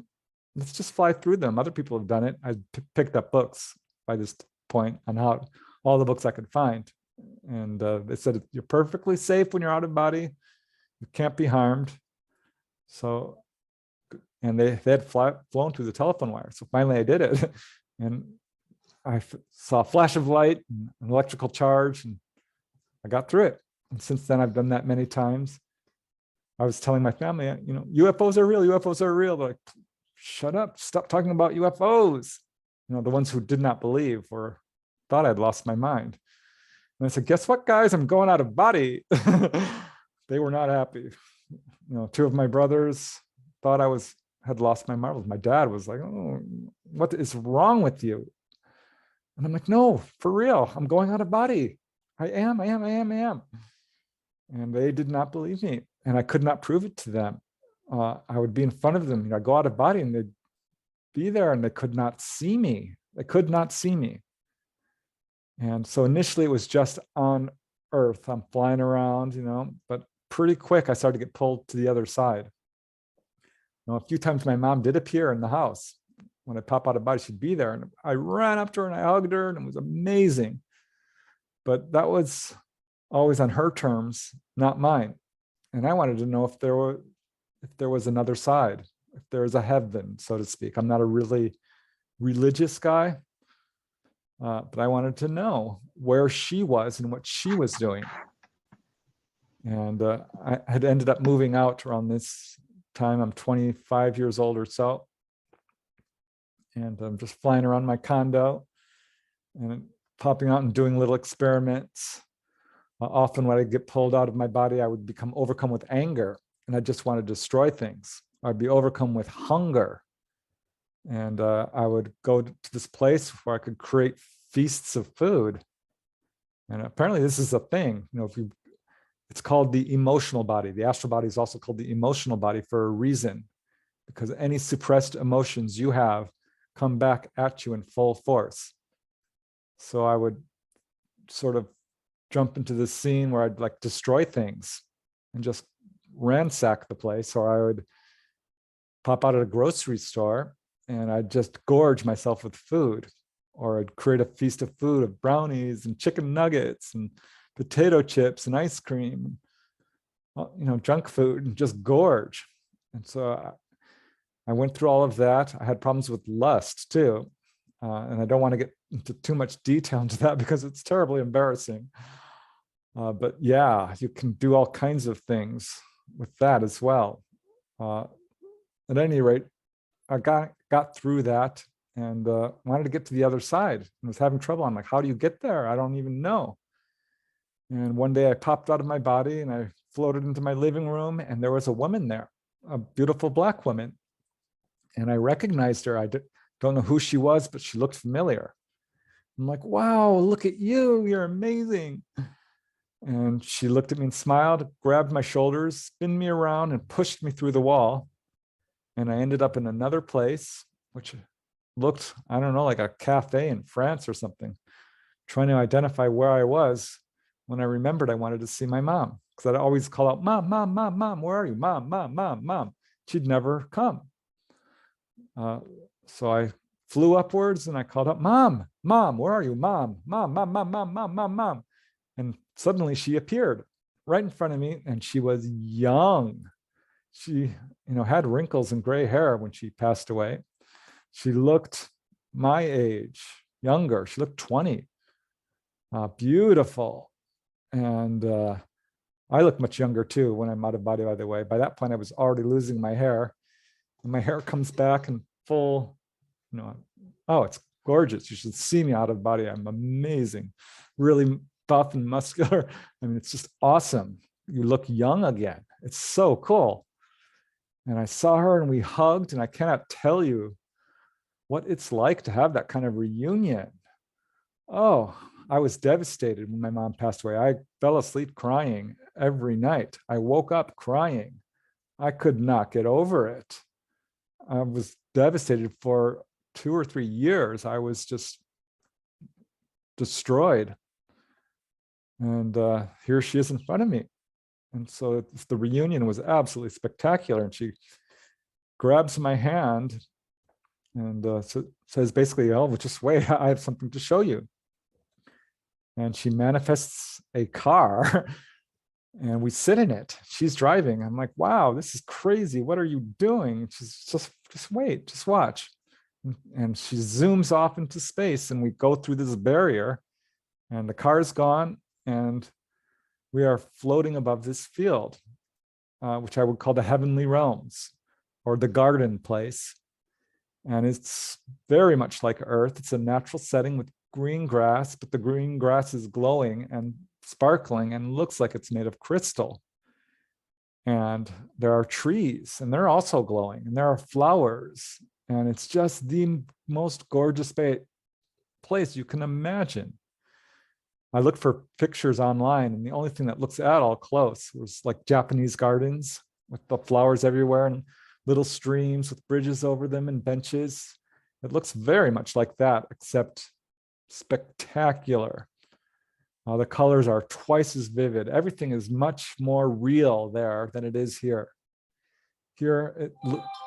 let's just fly through them. Other people have done it. I picked up books by this point on how all the books I could find. And they said, you're perfectly safe when you're out of body. You can't be harmed. So, and they had flown through the telephone wire. So finally I did it. And I saw a flash of light and an electrical charge, and I got through it. And since then, I've done that many times. I was telling my family, UFOs are real, UFOs are real. They're like, shut up, stop talking about UFOs. The ones who did not believe or thought I'd lost my mind. And I said, guess what, guys? I'm going out of body. They were not happy. Two of my brothers thought I had lost my marbles. My dad was like, oh, what is wrong with you? And I'm like, no, for real. I'm going out of body. I am. And they did not believe me. And I could not prove it to them. I would be in front of them. I'd go out of body and they'd be there and they could not see me. They could not see me. And so initially it was just on Earth. I'm flying around, but pretty quick I started to get pulled to the other side. A few times my mom did appear in the house. When I pop out of body, she'd be there. And I ran up to her and I hugged her, and it was amazing. But that was always on her terms, not mine. And I wanted to know if there was another side, if there was a heaven, so to speak. I'm not a really religious guy, but I wanted to know where she was and what she was doing. And I had ended up moving out around this time. I'm 25 years old or so. And I'm just flying around my condo and popping out and doing little experiments. Often when I get pulled out of my body, I would become overcome with anger, and I just want to destroy things. I'd be overcome with hunger. And I would go to this place where I could create feasts of food. And apparently this is a thing. It's called the emotional body. The astral body is also called the emotional body for a reason, because any suppressed emotions you have come back at you in full force. So I would sort of jump into this scene where I'd like destroy things and just ransack the place, or I would pop out at a grocery store and I'd just gorge myself with food, or I'd create a feast of food of brownies and chicken nuggets and potato chips and ice cream, junk food, and just gorge. And so I went through all of that. I had problems with lust too. And I don't want to get into too much detail into that because it's terribly embarrassing. But yeah, you can do all kinds of things with that as well. At any rate, I got through that and wanted to get to the other side and was having trouble. I'm like, how do you get there? I don't even know. And one day I popped out of my body and I floated into my living room, and there was a woman there, a beautiful Black woman. And I recognized her. I don't know who she was, but she looked familiar. I'm like, wow, look at you. You're amazing. And she looked at me and smiled, grabbed my shoulders, spun me around, and pushed me through the wall. And I ended up in another place, which looked, I don't know, like a cafe in France or something, trying to identify where I was. When I remembered, I wanted to see my mom, because I'd always call out, Mom, Mom, Mom, Mom, where are you? Mom, Mom, Mom, Mom. She'd never come. So I flew upwards and I called out, Mom, Mom, where are you? Mom, Mom, Mom, Mom, Mom, Mom, Mom, Mom. And suddenly she appeared right in front of me, and she was young. She, had wrinkles and gray hair when she passed away. She looked my age, younger. She looked 20. Beautiful. And I look much younger too when I'm out of body, by the way. By that point, I was already losing my hair. And my hair comes back in full, oh, it's gorgeous. You should see me out of body. I'm amazing. Really buff and muscular. I mean, it's just awesome. You look young again. It's so cool. And I saw her and we hugged, and I cannot tell you what it's like to have that kind of reunion. Oh, I was devastated when my mom passed away. I fell asleep crying every night. I woke up crying. I could not get over it. I was devastated for 2 or 3 years. I was just destroyed. And here she is in front of me. And so the reunion was absolutely spectacular. And she grabs my hand And so says basically, oh, well, just wait, I have something to show you. And she manifests a car and we sit in it. She's driving. I'm like, wow, this is crazy. What are you doing? She's just wait, just watch. And she zooms off into space and we go through this barrier and the car is gone and we are floating above this field, which I would call the heavenly realms or the garden place. And it's very much like Earth. It's a natural setting with green grass, but the green grass is glowing and sparkling and looks like it's made of crystal. And there are trees and they're also glowing and there are flowers. And it's just the most gorgeous place you can imagine. I looked for pictures online and the only thing that looks at all close was like Japanese gardens with the flowers everywhere and little streams with bridges over them and benches. It looks very much like that, except spectacular. The colors are twice as vivid. Everything is much more real there than it is here. Here it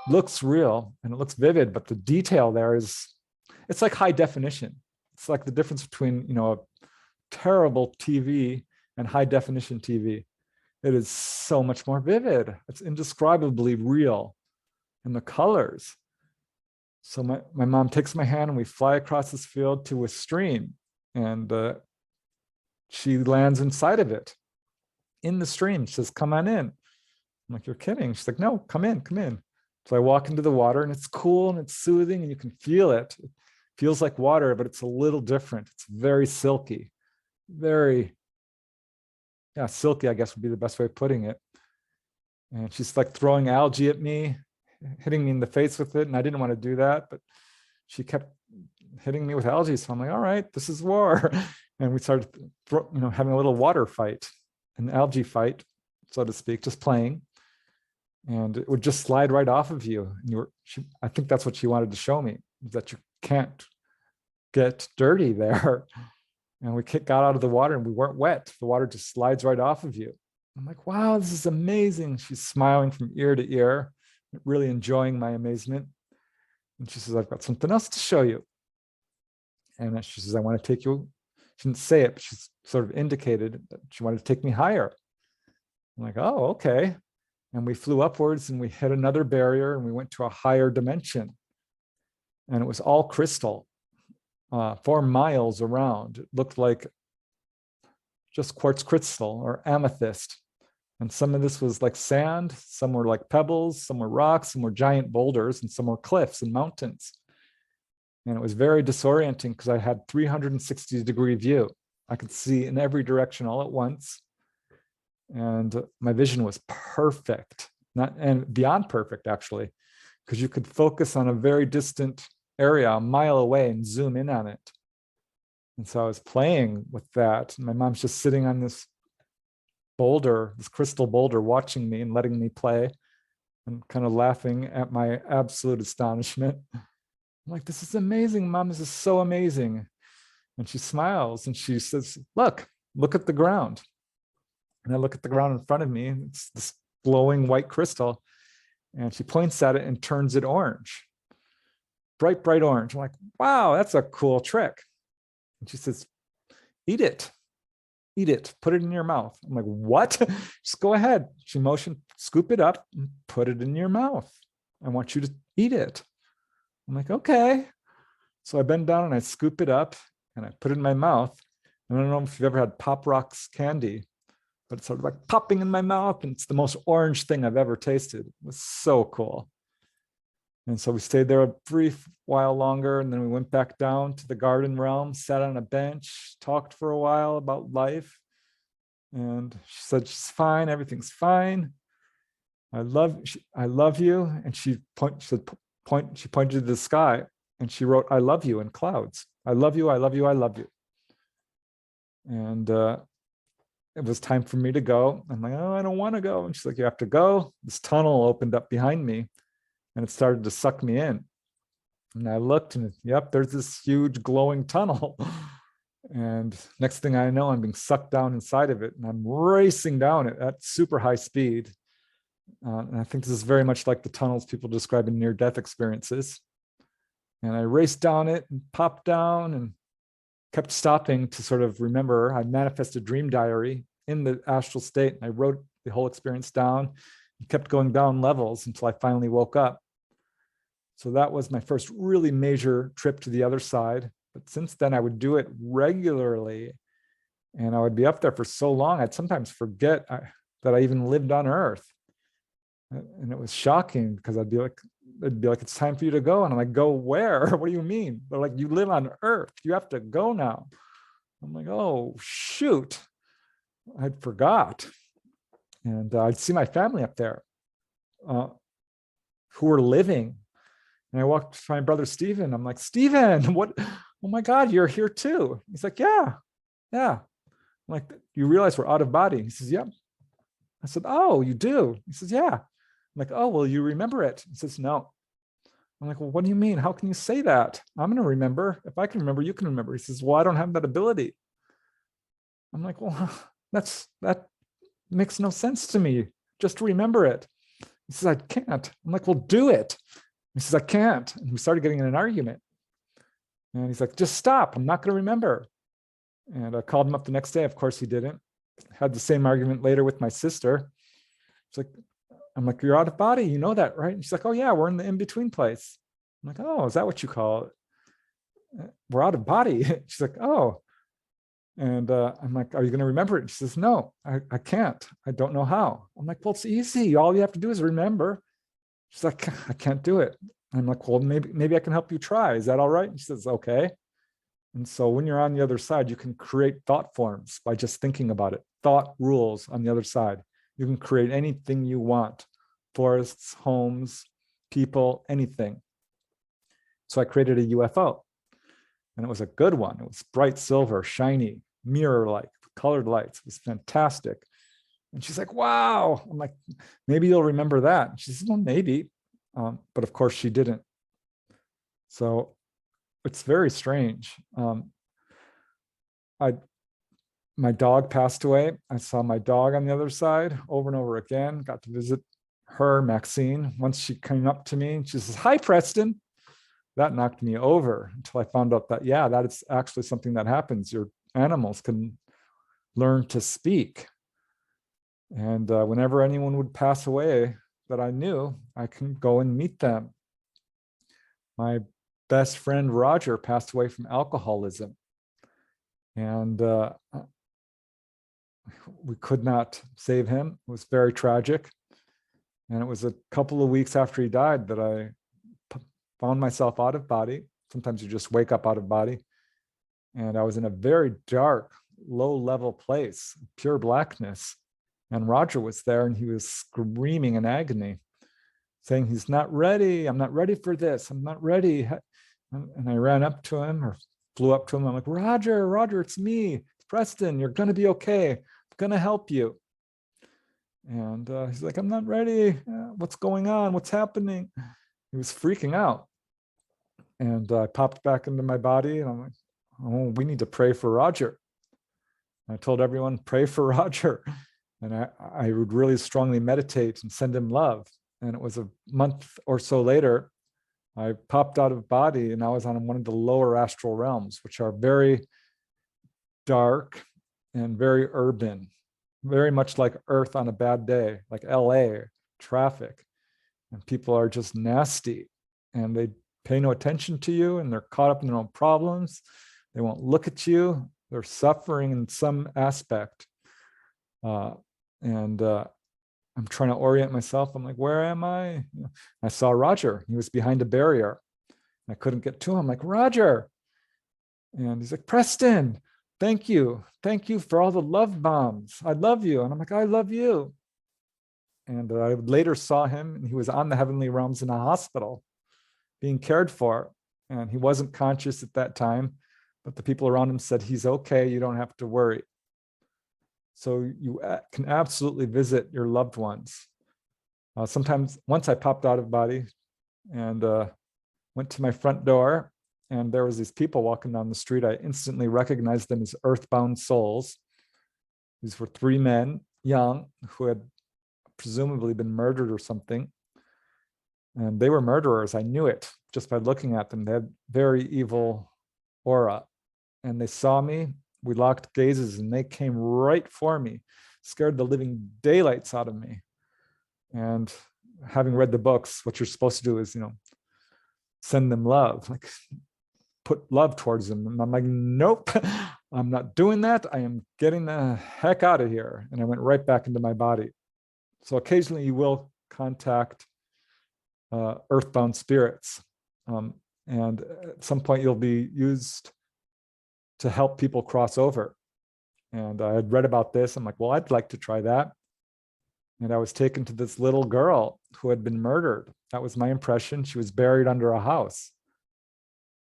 looks real and it looks vivid, but the detail there it's like high definition. It's like the difference between, a terrible TV and high definition TV. It is so much more vivid. It's indescribably real. And the colors. So my mom takes my hand and we fly across this field to a stream and she lands inside of it in the stream. She says, come on in. I'm like, you're kidding. She's like, no, come in. So I walk into the water and it's cool and it's soothing and you can feel it. It feels like water, but it's a little different. It's very silky, silky, I guess would be the best way of putting it. And she's like throwing algae at me, hitting me in the face with it. And I didn't want to do that, but she kept hitting me with algae. So I'm like, all right, this is war. And we started, having a little water fight, an algae fight, so to speak, just playing. And it would just slide right off of you. And I think that's what she wanted to show me, that you can't get dirty there. And we got out of the water and we weren't wet. The water just slides right off of you. I'm like, wow, this is amazing. She's smiling from ear to ear, really enjoying my amazement. And she says, I've got something else to show you. And she says, I want to take you. She didn't say it, but she sort of indicated that she wanted to take me higher. I'm like, oh, okay. And we flew upwards and we hit another barrier and we went to a higher dimension. And it was all crystal, 4 miles around. It looked like just quartz crystal or amethyst. And some of this was like sand, some were like pebbles, some were rocks, some were giant boulders, and some were cliffs and mountains. And it was very disorienting because I had 360-degree view. I could see in every direction all at once. And my vision was perfect, and beyond perfect, actually, because you could focus on a very distant area a mile away and zoom in on it. And so I was playing with that. My mom's just sitting on this boulder, this crystal boulder, watching me and letting me play and kind of laughing at my absolute astonishment. I'm like, this is amazing, Mom, this is so amazing. And she smiles and she says, look at the ground. And I look at the ground in front of me, it's this glowing white crystal. And she points at it and turns it orange, bright orange. I'm like, wow, that's a cool trick. And she says, eat it, put it in your mouth. I'm like, what? Just go ahead. She motioned, scoop it up and put it in your mouth. I want you to eat it. I'm like, okay. So I bend down and I scoop it up and I put it in my mouth. And I don't know if you've ever had Pop Rocks candy, but it's sort of like popping in my mouth. And it's the most orange thing I've ever tasted. It was so cool. And so we stayed there a brief while longer. And then we went back down to the garden realm, sat on a bench, talked for a while about life. And she said, she's fine. Everything's fine. I love you. And she pointed to the sky and she wrote, I love you in clouds. I love you. I love you. I love you. And it was time for me to go. I'm like, oh, I don't want to go. And she's like, you have to go. This tunnel opened up behind me and it started to suck me in. And I looked and yep, there's this huge glowing tunnel. And next thing I know, I'm being sucked down inside of it and I'm racing down it at super high speed. And I think this is very much like the tunnels people describe in near-death experiences. And I raced down it and popped down and kept stopping to sort of remember. I manifested dream diary in the astral state, and I wrote the whole experience down and kept going down levels until I finally woke up. So that was my first really major trip to the other side. But since then, I would do it regularly, and I would be up there for so long, I'd sometimes forget that I even lived on Earth. And it was shocking because it'd be like, it's time for you to go. And I'm like, go where? What do you mean? They're like, you live on Earth. You have to go now. I'm like, oh, shoot. I'd forgot. And I'd see my family up there who were living. And I walked to my brother, Stephen. I'm like, Stephen, what? Oh my God, you're here too. He's like, yeah. I'm like, you realize we're out of body? He says, yep. I said, oh, you do? He says, yeah. I'm like, oh, well, you remember it? He says, no. I'm like, well, what do you mean? How can you say that? I'm going to remember. If I can remember, you can remember. He says, well, I don't have that ability. I'm like, well, that makes no sense to me. Just remember it. He says, I can't. I'm like, well, do it. He says, I can't. And we started getting in an argument. And he's like, just stop. I'm not going to remember. And I called him up the next day. Of course, he didn't. Had the same argument later with my sister. It's like, I'm like, you're out of body. You know that, right? And she's like, oh, yeah, we're in the in-between place. I'm like, oh, is that what you call it? We're out of body. She's like, oh. And I'm like, are you going to remember it? And she says, no, I can't. I don't know how. I'm like, well, it's easy. All you have to do is remember. She's like, I can't do it. I'm like, well, maybe I can help you try. Is that all right? And she says, okay. And so when you're on the other side, you can create thought forms by just thinking about it. Thought rules on the other side. You can create anything you want. Forests, homes, people, anything. So I created a UFO. And it was a good one. It was bright silver, shiny, mirror-like, colored lights. It was fantastic. And she's like, wow. I'm like, maybe you'll remember that. And she says, well, maybe. But of course she didn't. So it's very strange. My dog passed away. I saw my dog on the other side over and over again. Got to visit her, Maxine. Once she came up to me and she says, hi, Preston. That knocked me over until I found out that, yeah, that is actually something that happens. Your animals can learn to speak. And whenever anyone would pass away that I knew, I can go and meet them. My best friend, Roger, passed away from alcoholism. And we could not save him. It was very tragic. And it was a couple of weeks after he died that I found myself out of body. Sometimes you just wake up out of body. And I was in a very dark, low-level place, pure blackness. And Roger was there and he was screaming in agony, saying, he's not ready. I'm not ready for this. I'm not ready. And I ran up to him or flew up to him. I'm like, Roger, it's me. It's Preston. You're going to be okay. I'm going to help you. And he's like, I'm not ready. What's going on? What's happening? He was freaking out. And I popped back into my body and I'm like, oh, we need to pray for Roger. I told everyone, pray for Roger. And I would really strongly meditate and send him love. And it was a month or so later, I popped out of body and I was on one of the lower astral realms, which are very dark and very urban, very much like Earth on a bad day, like LA, traffic. And people are just nasty and they pay no attention to you and they're caught up in their own problems. They won't look at you. They're suffering in some aspect. I'm trying to orient myself. I'm like, where am I? I saw Roger. He was behind a barrier. I couldn't get to him. I'm like, Roger. And he's like, Preston, thank you. Thank you for all the love bombs. I love you. And I'm like, I love you. And I later saw him and he was on the heavenly realms in a hospital being cared for. And he wasn't conscious at that time, but the people around him said, he's okay. You don't have to worry. So you can absolutely visit your loved ones. Sometimes, once I popped out of body and went to my front door, and there was these people walking down the street. I instantly recognized them as earthbound souls. These were three men, young, who had presumably been murdered or something. And they were murderers. I knew it just by looking at them. They had very evil aura, and they saw me. We locked gazes, and they came right for me, scared the living daylights out of me. And having read the books, what you're supposed to do is, send them love, like put love towards them. And I'm like, nope, I'm not doing that. I am getting the heck out of here. And I went right back into my body. So occasionally you will contact earthbound spirits. And at some point you'll be used to help people cross over. And I had read about this. I'm like, well, I'd like to try that. And I was taken to this little girl who had been murdered. That was my impression. She was buried under a house.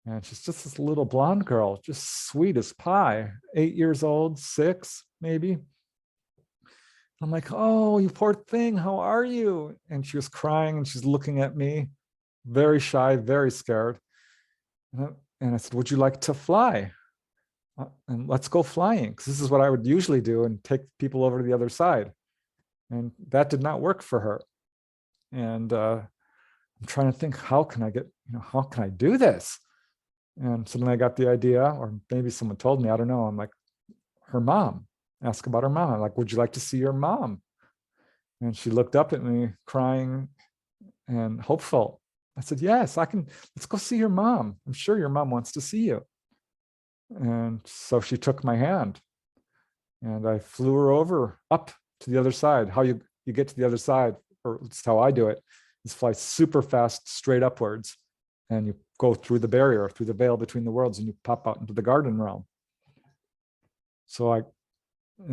And she's just this little blonde girl, just sweet as pie, 8 years old, 6 maybe. I'm like, oh, you poor thing, how are you? And she was crying and she's looking at me, very shy, very scared. And I said, would you like to fly? And let's go flying, because this is what I would usually do and take people over to the other side. And that did not work for her. And I'm trying to think, how can I do this? And suddenly I got the idea, or maybe someone told me, I don't know. I'm like, her mom, ask about her mom. I'm like, would you like to see your mom? And she looked up at me crying and hopeful. I said, yes, I can. Let's go see your mom. I'm sure your mom wants to see you. And so she took my hand and I flew her over up to the other side. How you get to the other side, or that's how I do it, is fly super fast straight upwards, and you go through the barrier, through the veil between the worlds, and you pop out into the garden realm. So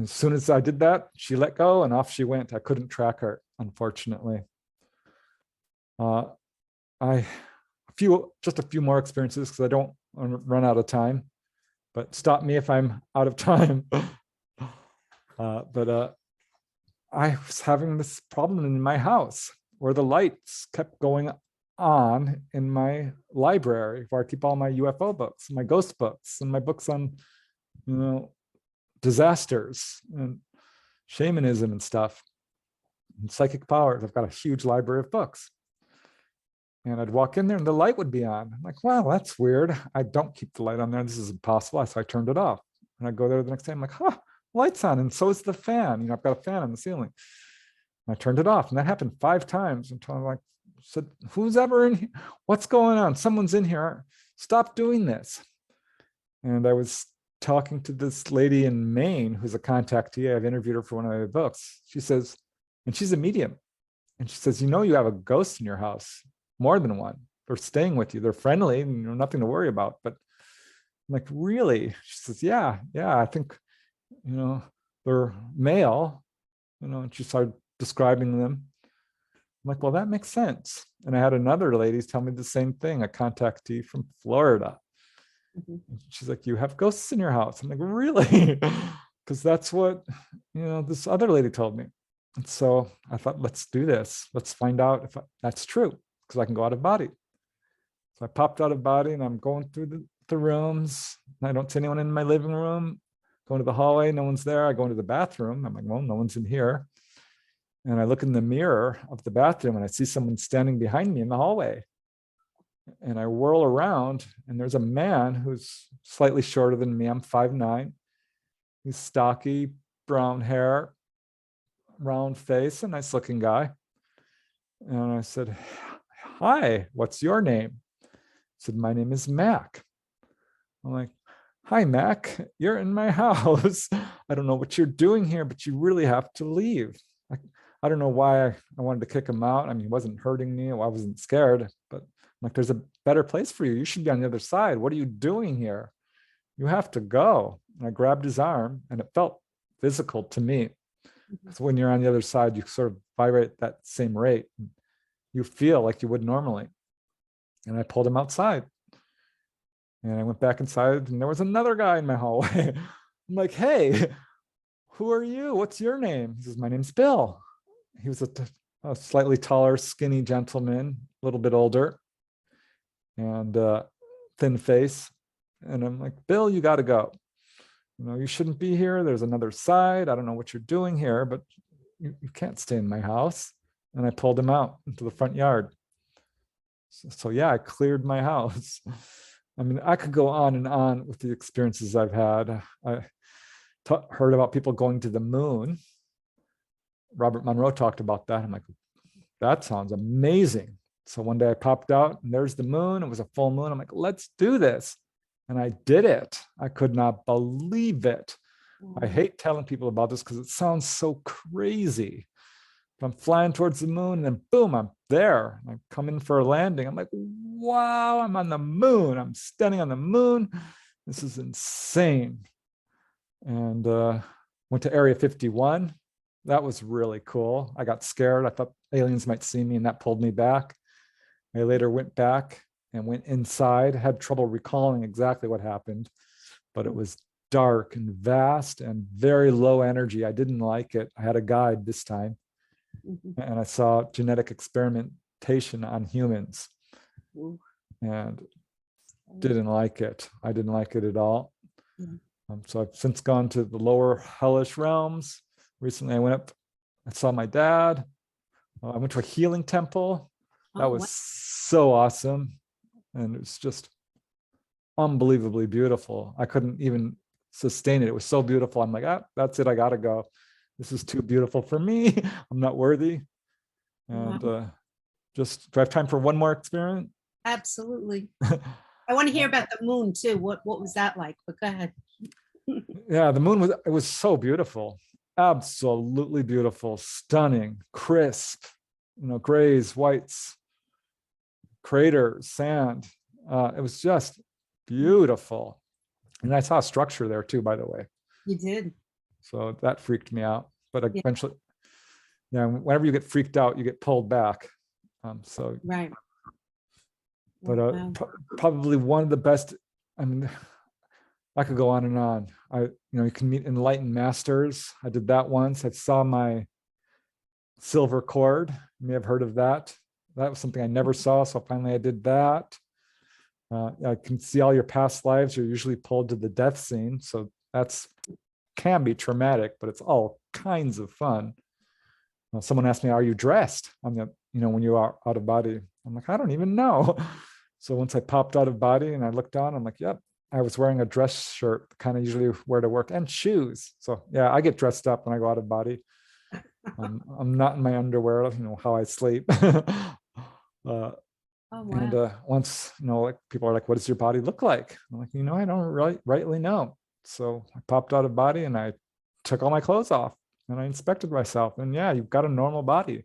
as soon as I did that, she let go and off she went. I couldn't track her, unfortunately. Just a few more experiences, because I don't want to run out of time, but stop me if I'm out of time. But I was having this problem in my house where the lights kept going on in my library, where I keep all my UFO books, my ghost books, and my books on, disasters and shamanism and stuff, and psychic powers. I've got a huge library of books. And I'd walk in there and the light would be on. I'm like, wow, that's weird. I don't keep the light on there. This is impossible. So I turned it off. And I go there the next day. I'm like, light's on. And so is the fan. I've got a fan on the ceiling. And I turned it off. And that happened 5 times until I'm like, said, who's ever in here? What's going on? Someone's in here. Stop doing this. And I was talking to this lady in Maine who's a contactee. I've interviewed her for one of my books. She says, and she's a medium. And she says, you have a ghost in your house. More than one. They're staying with you. They're friendly and nothing to worry about. But I'm like, really? She says, yeah, I think, they're male, and she started describing them. I'm like, well, that makes sense. And I had another lady tell me the same thing, a contactee from Florida. Mm-hmm. She's like, you have ghosts in your house. I'm like, really? Because that's what, this other lady told me. And so I thought, let's do this. Let's find out if that's true, because I can go out of body. So I popped out of body and I'm going through the rooms. And I don't see anyone in my living room. Going to the hallway, no one's there. I go into the bathroom. I'm like, well, no one's in here. And I look in the mirror of the bathroom and I see someone standing behind me in the hallway. And I whirl around and there's a man who's slightly shorter than me. I'm 5'9". He's stocky, brown hair, round face, a nice looking guy. And I said, hi, what's your name? He said, my name is Mac. I'm like, hi, Mac, you're in my house. I don't know what you're doing here, but you really have to leave. I don't know why I wanted to kick him out. I mean, he wasn't hurting me. I wasn't scared, but I'm like, there's a better place for you. You should be on the other side. What are you doing here? You have to go. And I grabbed his arm and it felt physical to me. So when you're on the other side, you sort of vibrate at that same rate. You feel like you would normally. And I pulled him outside. And I went back inside and there was another guy in my hallway. I'm like, hey, who are you? What's your name? He says, my name's Bill. He was a slightly taller, skinny gentleman, a little bit older, and thin face. And I'm like, Bill, you got to go. You shouldn't be here. There's another side. I don't know what you're doing here, but you can't stay in my house. And I pulled him out into the front yard. So yeah, I cleared my house. I mean, I could go on and on with the experiences I've had. I heard about people going to the moon. Robert Monroe talked about that. I'm like, that sounds amazing. So one day I popped out and there's the moon. It was a full moon. I'm like, let's do this. And I did it. I could not believe it. I hate telling people about this because it sounds so crazy. But I'm flying towards the moon and then boom, I'm there. I come in for a landing. I'm like, wow, I'm on the moon. I'm standing on the moon. This is insane. And went to Area 51. That was really cool. I got scared. I thought aliens might see me and that pulled me back. I later went back and went inside, had trouble recalling exactly what happened, but it was dark and vast and very low energy. I didn't like it. I had a guide this time and I saw genetic experimentation on humans and didn't like it. I didn't like it at all. So I've since gone to the lower hellish realms. Recently I went up, I saw my dad. I went to a healing temple. That was so awesome. And it was just unbelievably beautiful. I couldn't even sustain it. It was so beautiful. I'm like, that's it. I got to go. This is too beautiful for me. I'm not worthy. And just, do I have time for one more experience? Absolutely. I want to hear about the moon too. What was that like? But go ahead. Yeah, the moon it was so beautiful. Absolutely beautiful, stunning, crisp, grays, whites, craters, sand. It was just beautiful. And I saw a structure there too, by the way. You did. So that freaked me out. But eventually, whenever you get freaked out, you get pulled back. Right. But probably one of the best, I mean, I could go on and on. You can meet enlightened masters. I did that once. I saw my silver cord. You may have heard of that. That was something I never saw. So finally I did that. I can see all your past lives. You're usually pulled to the death scene. So can be traumatic, but it's all kinds of fun. Someone asked me, are you dressed on when you are out of body? I'm like, I don't even know. So once I popped out of body and I looked down, I'm like, yep, I was wearing a dress shirt, kind of usually wear to work, and shoes. So yeah, I get dressed up when I go out of body. I'm not in my underwear, how I sleep. And once, like people are like, what does your body look like? I'm like, I don't rightly know. So I popped out of body and I took all my clothes off and I inspected myself. And yeah, you've got a normal body.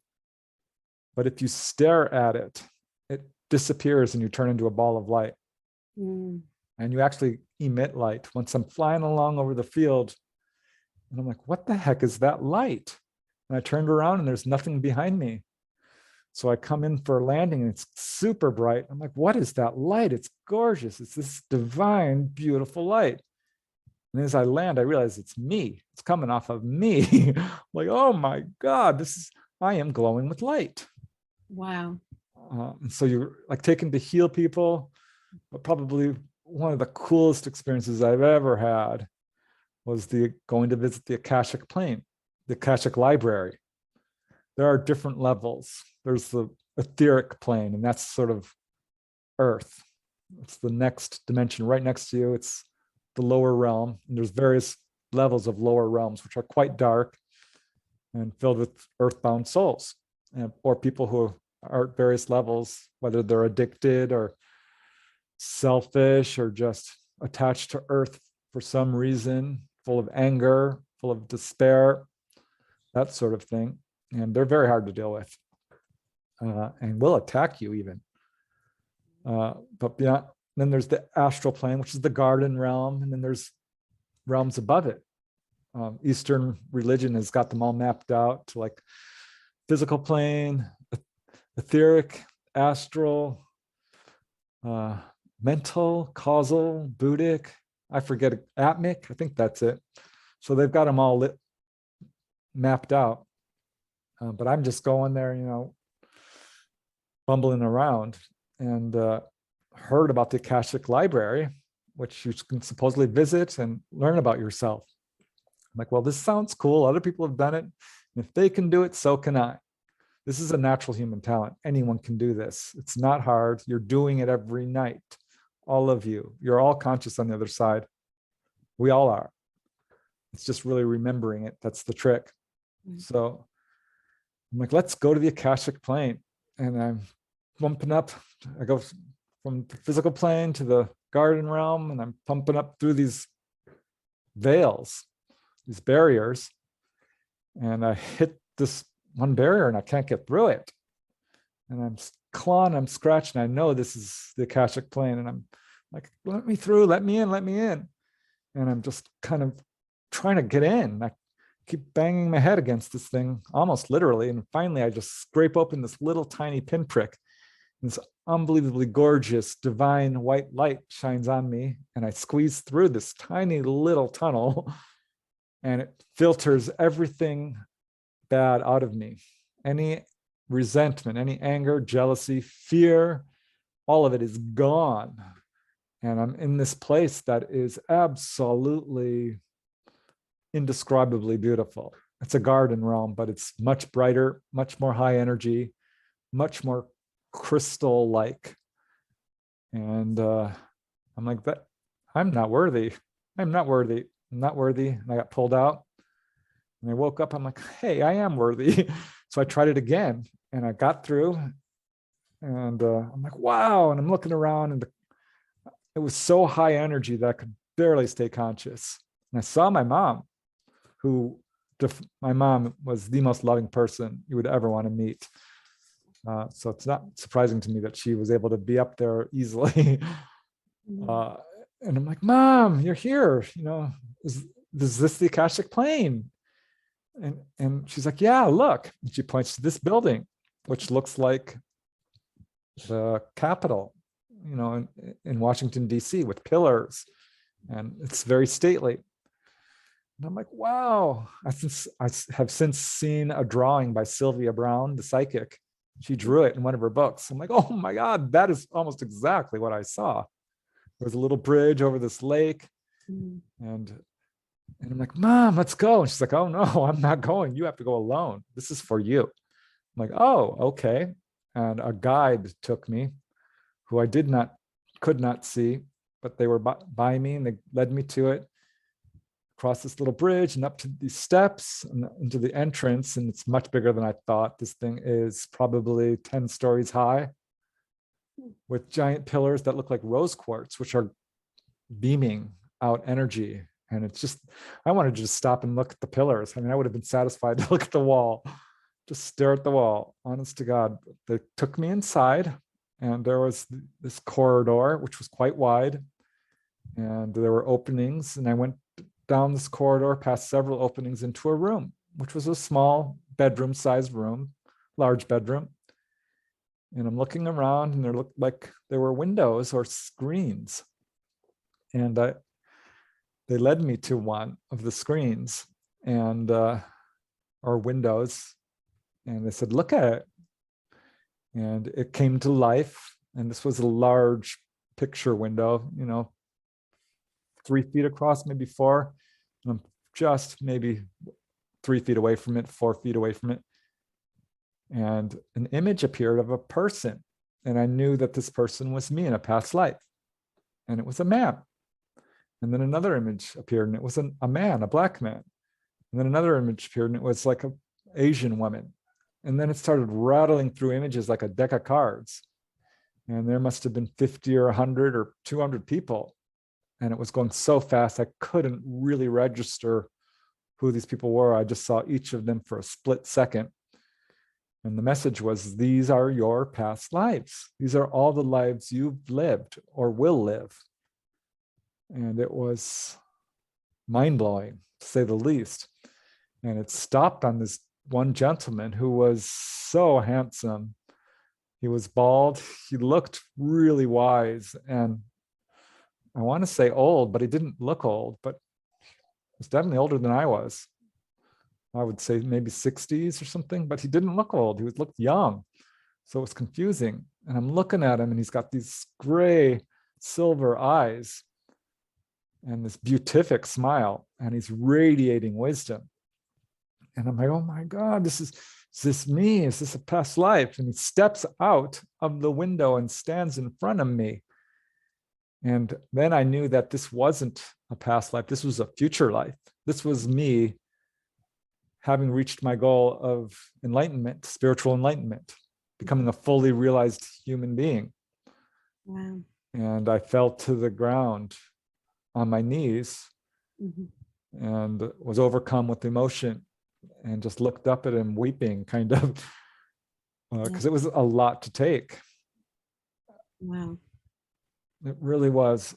But if you stare at it, it disappears and you turn into a ball of light. And you actually emit light. Once I'm flying along over the field, and I'm like, what the heck is that light? And I turned around and there's nothing behind me. So I come in for a landing and it's super bright. I'm like, what is that light? It's gorgeous. It's this divine, beautiful light. And as I land, I realize it's me. It's coming off of me. Like, oh my God, I am glowing with light. Wow. And so you're like taken to heal people, but probably one of the coolest experiences I've ever had was going to visit the Akashic plane, the Akashic library. There are different levels. There's the etheric plane, and that's sort of Earth. It's the next dimension right next to you. It's the lower realm. And there's various levels of lower realms, which are quite dark and filled with earthbound souls, or people who are at various levels, whether they're addicted or selfish or just attached to Earth for some reason, full of anger, full of despair, that sort of thing. And they're very hard to deal with and will attack you even. But beyond, then there's the astral plane, which is the garden realm. And then there's realms above it. Eastern religion has got them all mapped out to like physical plane, etheric, astral, mental, causal, Buddhic, I forget, Atmic, I think that's it. So they've got them all mapped out. But I'm just going there, bumbling around, and heard about the Akashic Library, which you can supposedly visit and learn about yourself. I'm like, well, this sounds cool. Other people have done it. And if they can do it, so can I. This is a natural human talent. Anyone can do this. It's not hard. You're doing it every night. All of you. You're all conscious on the other side. We all are. It's just really remembering it. That's the trick. So I'm like, let's go to the Akashic plane. And I'm bumping up. I go from the physical plane to the garden realm, and I'm pumping up through these veils, these barriers. And I hit this one barrier and I can't get through it. And I'm clawing, I'm scratching. I know this is the Akashic plane. And I'm like, let me through, let me in, let me in. And I'm just kind of trying to get in. I keep banging my head against this thing, almost literally. And finally, I just scrape open this little tiny pinprick. And this unbelievably gorgeous, divine white light shines on me. And I squeeze through this tiny little tunnel, and it filters everything bad out of me. Any resentment, any anger, jealousy, fear, all of it is gone. And I'm in this place that is absolutely indescribably beautiful. It's a garden realm, but it's much brighter, much more high energy, much more crystal-like. And I'm like, that I'm not worthy. I'm not worthy. I'm not worthy. And I got pulled out. And I woke up. I'm like, hey, I am worthy. So I tried it again, and I got through. And I'm like, wow. And I'm looking around, and it was so high energy that I could barely stay conscious. And I saw my mom, my mom was the most loving person you would ever want to meet. So it's not surprising to me that she was able to be up there easily. And I'm like, Mom, you're here. You know, is this the Akashic plane? And she's like, yeah, look. And she points to this building, which looks like the Capitol, you know, in Washington, D.C., with pillars. And it's very stately. And I'm like, wow. I have since seen a drawing by Sylvia Browne, the psychic. She drew it in one of her books. I'm like, oh my God, that is almost exactly what I saw. There was a little bridge over this lake. And I'm like, Mom, let's go. And she's like, oh no, I'm not going. You have to go alone. This is for you. I'm like, oh, okay. And a guide took me, who I could not see, but they were by me, and they led me to it, across this little bridge and up to these steps and into the entrance. And it's much bigger than I thought. This thing is probably 10 stories high, with giant pillars that look like rose quartz, which are beaming out energy. And it's just, I wanted to just stop and look at the pillars. I mean, I would have been satisfied to look at the wall, just stare at the wall. Honest to God. They took me inside, and there was this corridor, which was quite wide, and there were openings. And I went down this corridor past several openings into a room, which was a small bedroom-sized room, large bedroom. And I'm looking around, and there looked like there were windows or screens. And they led me to one of the screens and or windows, and they said, look at it. And it came to life. And this was a large picture window, you know, 3 feet across, maybe 4. And I'm just maybe 3 feet away from it, 4 feet away from it. And an image appeared of a person. And I knew that this person was me in a past life. And it was a man. And then another image appeared, and it was a man, a black man. And then another image appeared, and it was like an Asian woman. And then it started rattling through images like a deck of cards. And there must have been 50 or 100 or 200 people. And it was going so fast, I couldn't really register who these people were. I just saw each of them for a split second. And the message was, these are your past lives. These are all the lives you've lived or will live. And it was mind-blowing, to say the least. And it stopped on this one gentleman who was so handsome. He was bald. He looked really wise, and I want to say old, but he didn't look old, but he was definitely older than I was. I would say maybe 60s or something, but he didn't look old. He looked young. So it was confusing. And I'm looking at him, and he's got these gray silver eyes and this beatific smile, and he's radiating wisdom. And I'm like, oh my God, is this me? Is this a past life? And he steps out of the window and stands in front of me. And then I knew that this wasn't a past life. This was a future life. This was me having reached my goal of enlightenment, spiritual enlightenment, becoming a fully realized human being. Wow. And I fell to the ground on my knees and was overcome with emotion and just looked up at him weeping, kind of, because it was a lot to take. Wow. It really was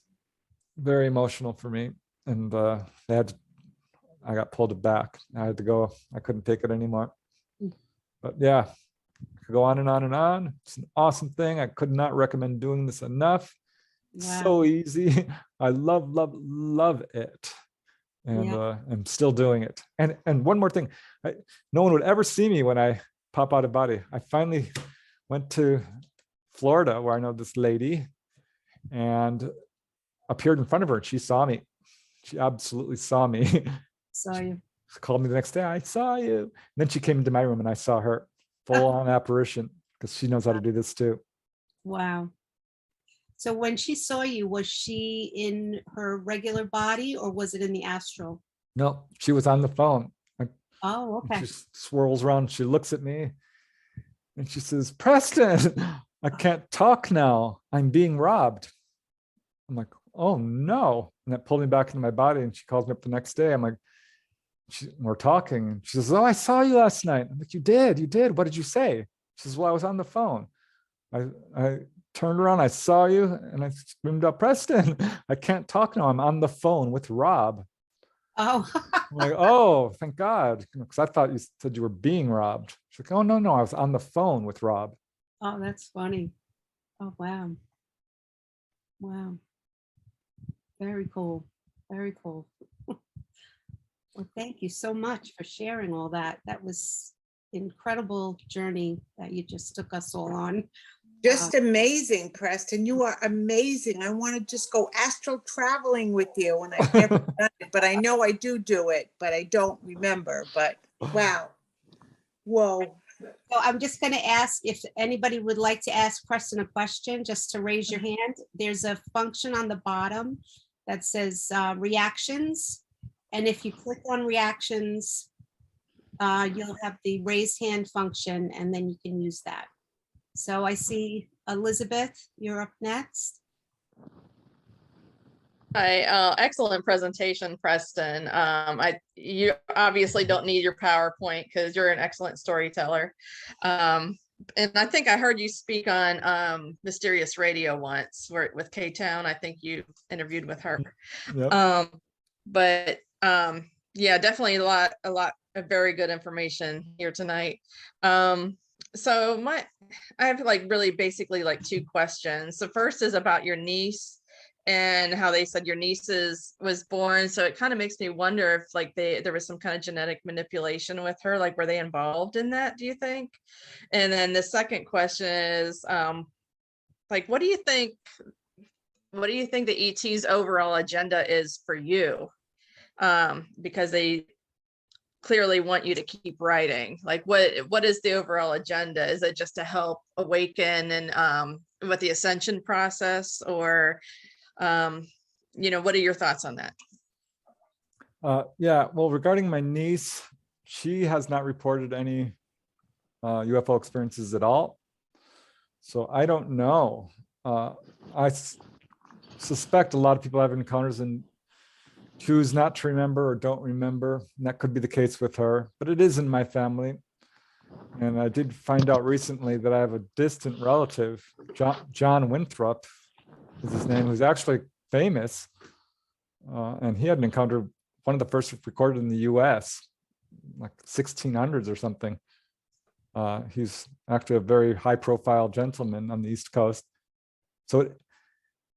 very emotional for me. And I got pulled back. I had to go. I couldn't take it anymore. But yeah, I could go on and on and on. It's an awesome thing. I could not recommend doing this enough. Wow. So easy. I love it. And I'm still doing it. And one more thing, no one would ever see me when I pop out of body. I finally went to Florida, where I know this lady, and appeared in front of her. And she saw me. She absolutely saw me. Saw you. She called me the next day. I saw you. And then she came into my room and I saw her full on apparition, because she knows how to do this too. Wow. So when she saw you, was she in her regular body or was it in the astral? No, she was on the phone. Oh, okay. She swirls around. She looks at me and she says, Preston, I can't talk now. I'm being robbed. I'm like, oh no. And that pulled me back into my body. And she calls me up the next day. I'm like, we're talking. And she says, oh, I saw you last night. I'm like, you did. What did you say? She says, well, I was on the phone. I turned around, I saw you, and I screamed out, Preston, I can't talk now. I'm on the phone with Rob. Oh. I'm like, oh, thank God. Because I thought you said you were being robbed. She's like, oh, no, I was on the phone with Rob. Oh, that's funny. Oh, wow. Wow. Very cool. Very cool. Well, thank you so much for sharing all that. That was an incredible journey that you just took us all on. Just amazing, Preston. You are amazing. I want to just go astral traveling with you, and I've never done it, but I know I do it, but I don't remember. But wow. Whoa. So I'm just going to ask if anybody would like to ask Preston a question, just to raise your hand. There's a function on the bottom that says reactions. And if you click on reactions, you'll have the raise hand function, and then you can use that. So I see Elizabeth, you're up next. Hi, excellent presentation, Preston. You obviously don't need your PowerPoint because you're an excellent storyteller. And I think I heard you speak on Mysterious Radio once with K-Town. I think you interviewed with her. Yep. Yeah, definitely a lot of very good information here tonight. So I have basically two questions. The first is about your niece and how they said your niece was born. So it kind of makes me wonder if there was some kind of genetic manipulation with her, were they involved in that, do you think? And then the second question is what do you think the ET's overall agenda is for you? Because they clearly want you to keep writing. What is the overall agenda? Is it just to help awaken and with the ascension process, or what are your thoughts on that? Yeah, well, regarding my niece, she has not reported any UFO experiences at all. So I don't know. I suspect a lot of people have encounters and choose not to remember or don't remember. And that could be the case with her, but it is in my family. And I did find out recently that I have a distant relative, John Winthrop is his name, who's actually famous. And he had an encounter, one of the first recorded in the US, like 1600s or something. He's actually a very high profile gentleman on the East Coast.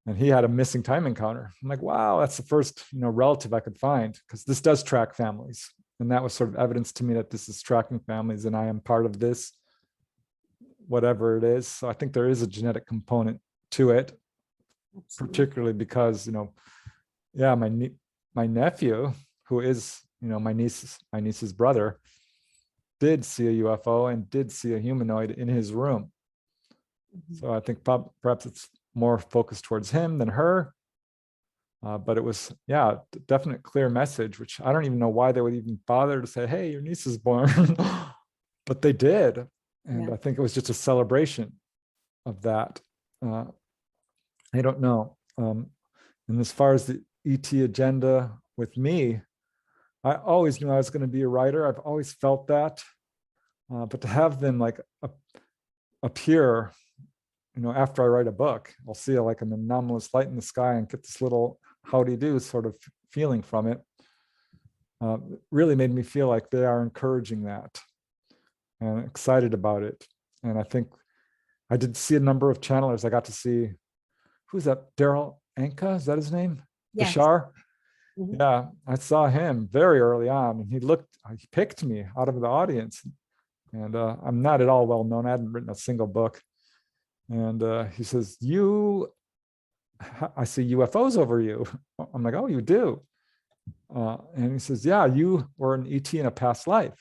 And he had a missing time encounter. I'm like, wow, that's the first, relative I could find, because this does track families. And that was sort of evidence to me that this is tracking families and I am part of this, whatever it is. So I think there is a genetic component to it. Absolutely. Particularly because, my nephew, who is, my niece's brother, did see a UFO and did see a humanoid in his room. So I think perhaps it's more focused towards him than her. But it was, yeah, definite clear message, which I don't even know why they would even bother to say, hey, your niece is born. But they did. And Yeah. I think it was just a celebration of that. I don't know. And as far as the ET agenda with me, I always knew I was going to be a writer. I've always felt that. But to have them like appear, after I write a book, I'll see like an anomalous light in the sky and get this little howdy-do sort of feeling from it. Really made me feel like they are encouraging that and excited about it. And I think I did see a number of channelers. I got to see, who's that? Daryl Anka, is that his name? Yes. Bashar? Mhm. Yeah, I saw him very early on, and he picked me out of the audience. And I'm not at all well known. I hadn't written a single book. And he says, I see UFOs over you. I'm like, oh, you do? And he says, yeah, you were an ET in a past life.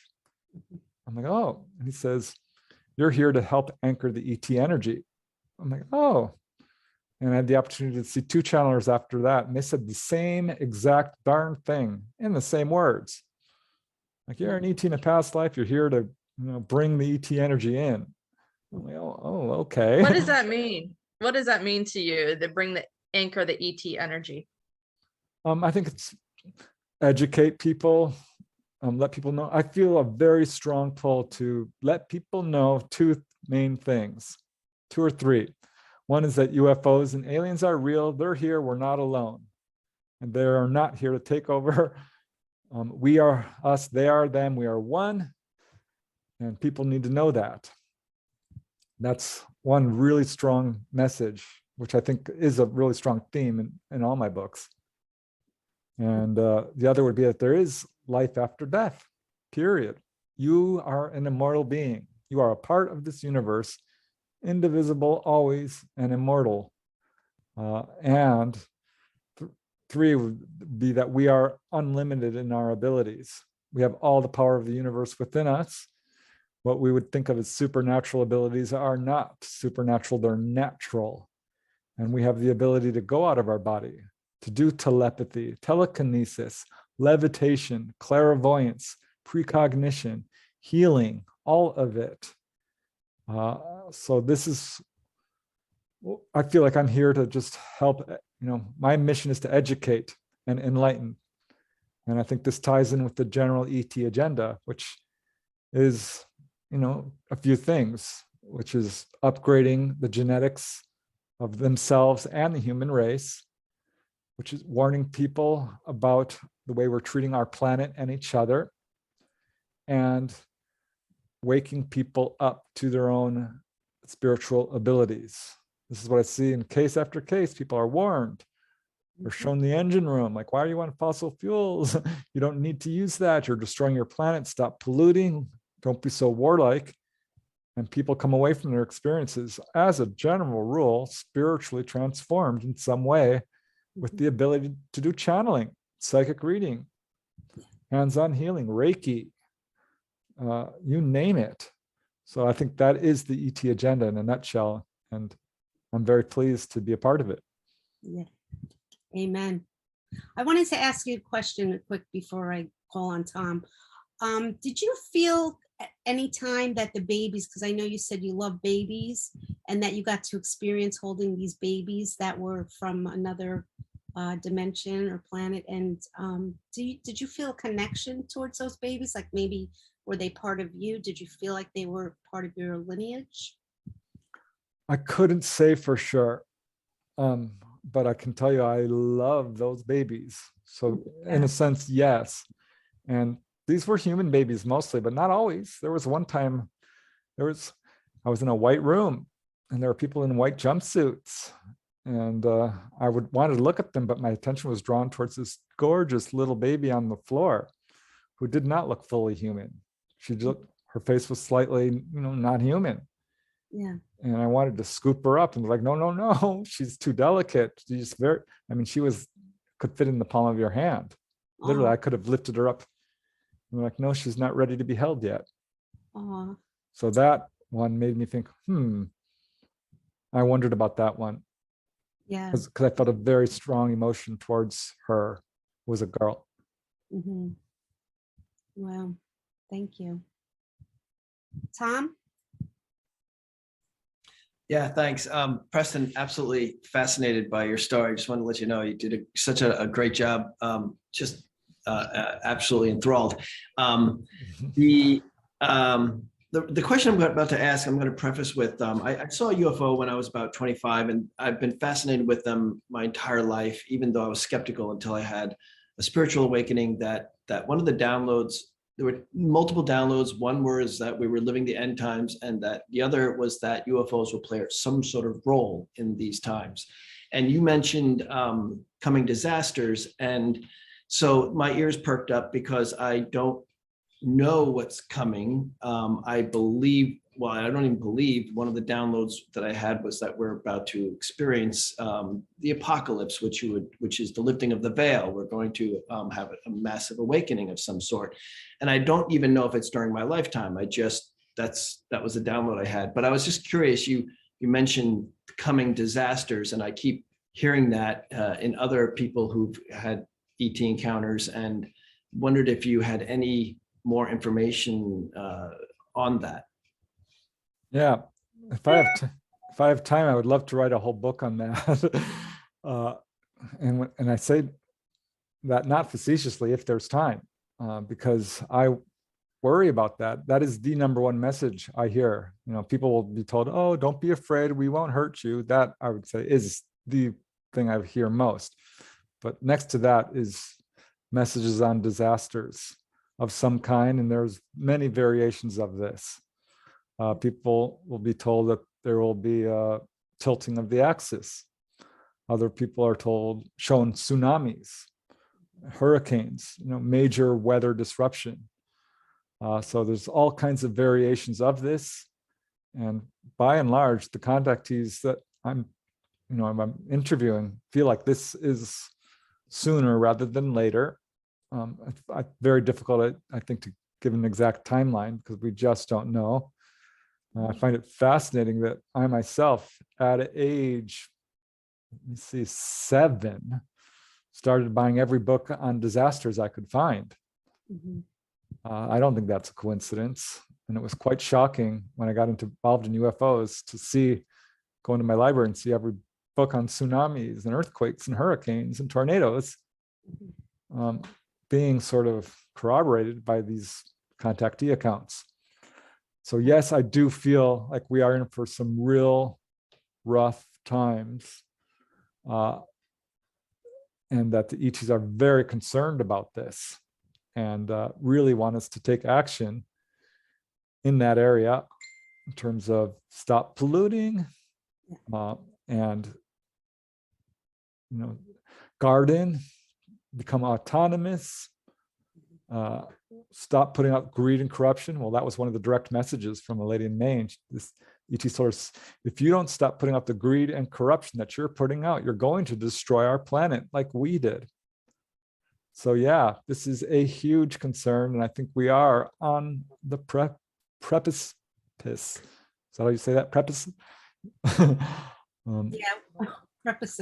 I'm like, oh. And he says, you're here to help anchor the ET energy. I'm like, oh. And I had the opportunity to see 2 channelers after that. And they said the same exact darn thing in the same words. Like, you're an ET in a past life. You're here to bring the ET energy in. I'm like, oh, okay. What does that mean? What does that mean to you, to bring the anchor, the ET energy? I think it's educate people, let people know. I feel a very strong pull to let people know 2 main things, 2 or 3. One is that UFOs and aliens are real. They're here. We're not alone. And they are not here to take over. We are us. They are them. We are one. And people need to know that. That's one really strong message, which I think is a really strong theme in all my books. And the other would be that there is life after death, period. You are an immortal being. You are a part of this universe, indivisible, always, and immortal. And 3 would be that we are unlimited in our abilities. We have all the power of the universe within us. What we would think of as supernatural abilities are not supernatural, they're natural. And we have the ability to go out of our body, to do telepathy, telekinesis, levitation, clairvoyance, precognition, healing, all of it. So this is, I feel like I'm here to just help, my mission is to educate and enlighten. And I think this ties in with the general ET agenda, which is, a few things, which is upgrading the genetics of themselves and the human race, which is warning people about the way we're treating our planet and each other, and waking people up to their own spiritual abilities. This is what I see in case after case. People are warned. They're shown the engine room. Like, why are you on fossil fuels? You don't need to use that. You're destroying your planet. Stop polluting. Don't be so warlike. And people come away from their experiences, as a general rule, spiritually transformed in some way, with the ability to do channeling, psychic reading, hands-on healing, Reiki, you name it. So I think that is the ET agenda in a nutshell. And I'm very pleased to be a part of it. Yeah. Amen. I wanted to ask you a question quick before I call on Tom. Did you feel at any time that the babies, because I know you said you love babies, and that you got to experience holding these babies that were from another dimension or planet, and did you feel a connection towards those babies? Like, maybe were they part of you? Did you feel like they were part of your lineage? I couldn't say for sure, but I can tell you I love those babies. So in a sense, yes. And these were human babies mostly, but not always. There was one time I was in a white room, and there were people in white jumpsuits, and I wanted to look at them, but my attention was drawn towards this gorgeous little baby on the floor who did not look fully human. Her face was slightly, not human. Yeah. And I wanted to scoop her up and be like, no, she's too delicate. She's she could fit in the palm of your hand. Literally, I could have lifted her up. And like, no, she's not ready to be held yet. Oh, So that one made me think, I wondered about that one yeah. because I felt a very strong emotion towards her, who was a girl. Mm-hmm. Well, thank you. Tom? Yeah, thanks. Preston, absolutely fascinated by your story. Just wanted to let you know you did such a great job. Absolutely enthralled. The the question I'm about to ask, I'm going to preface with, I saw a UFO when I was about 25, and I've been fascinated with them my entire life, even though I was skeptical until I had a spiritual awakening that one of the downloads, there were multiple downloads. One was that we were living the end times, and that the other was that UFOs will play some sort of role in these times. And you mentioned coming disasters. And so my ears perked up because I don't know what's coming. I believe, well, I don't even believe, one of the downloads that I had was that we're about to experience the apocalypse, which is the lifting of the veil. We're going to have a massive awakening of some sort. And I don't even know if it's during my lifetime. That was a download I had. But I was just curious, you mentioned coming disasters, and I keep hearing that in other people who've had ET encounters, and wondered if you had any more information on that. Yeah, if I have time, I would love to write a whole book on that. And I say that not facetiously, if there's time, because I worry about that. That is the number one message I hear. People will be told, "Oh, don't be afraid, we won't hurt you." That, I would say, is the thing I hear most. But next to that is messages on disasters of some kind, and there's many variations of this. People will be told that there will be a tilting of the axis. Other people are shown tsunamis, hurricanes, major weather disruption. So there's all kinds of variations of this, and by and large, the contactees that I'm interviewing feel like this is sooner rather than later. It's very difficult, I think, to give an exact timeline because we just don't know. I find it fascinating that I myself, at age, 7, started buying every book on disasters I could find. Mm-hmm. I don't think that's a coincidence. And it was quite shocking when I got involved in UFOs to go into my library and see every book on tsunamis and earthquakes and hurricanes and tornadoes being sort of corroborated by these contactee accounts. So yes, I do feel like we are in for some real rough times, and that the ETs are very concerned about this and really want us to take action in that area in terms of stop polluting and garden, become autonomous, stop putting out greed and corruption. Well, that was one of the direct messages from a lady in Maine. This ET source, if you don't stop putting out the greed and corruption that you're putting out, you're going to destroy our planet like we did. So yeah, this is a huge concern, and I think we are on the precipice. Is that how you say that? Precipice? Yeah, preface.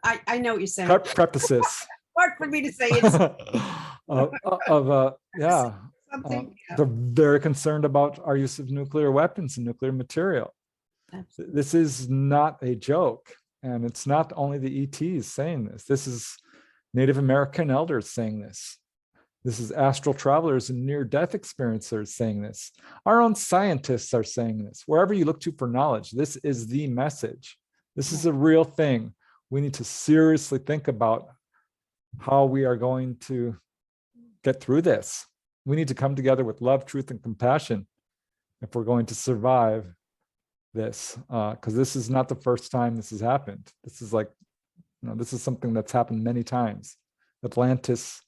I know what you're saying. Precipice. Hard for me to say. It's yeah. something. They're very concerned about our use of nuclear weapons and nuclear material. Absolutely. This is not a joke, and it's not only the ETs saying this. This is Native American elders saying this. This is astral travelers and near-death experiencers saying this. Our own scientists are saying this. Wherever you look to for knowledge, this is the message. This is a real thing. We need to seriously think about how we are going to get through this. We need to come together with love, truth, and compassion if we're going to survive this, because this is not the first time this has happened. This is this is something that's happened many times. Atlantis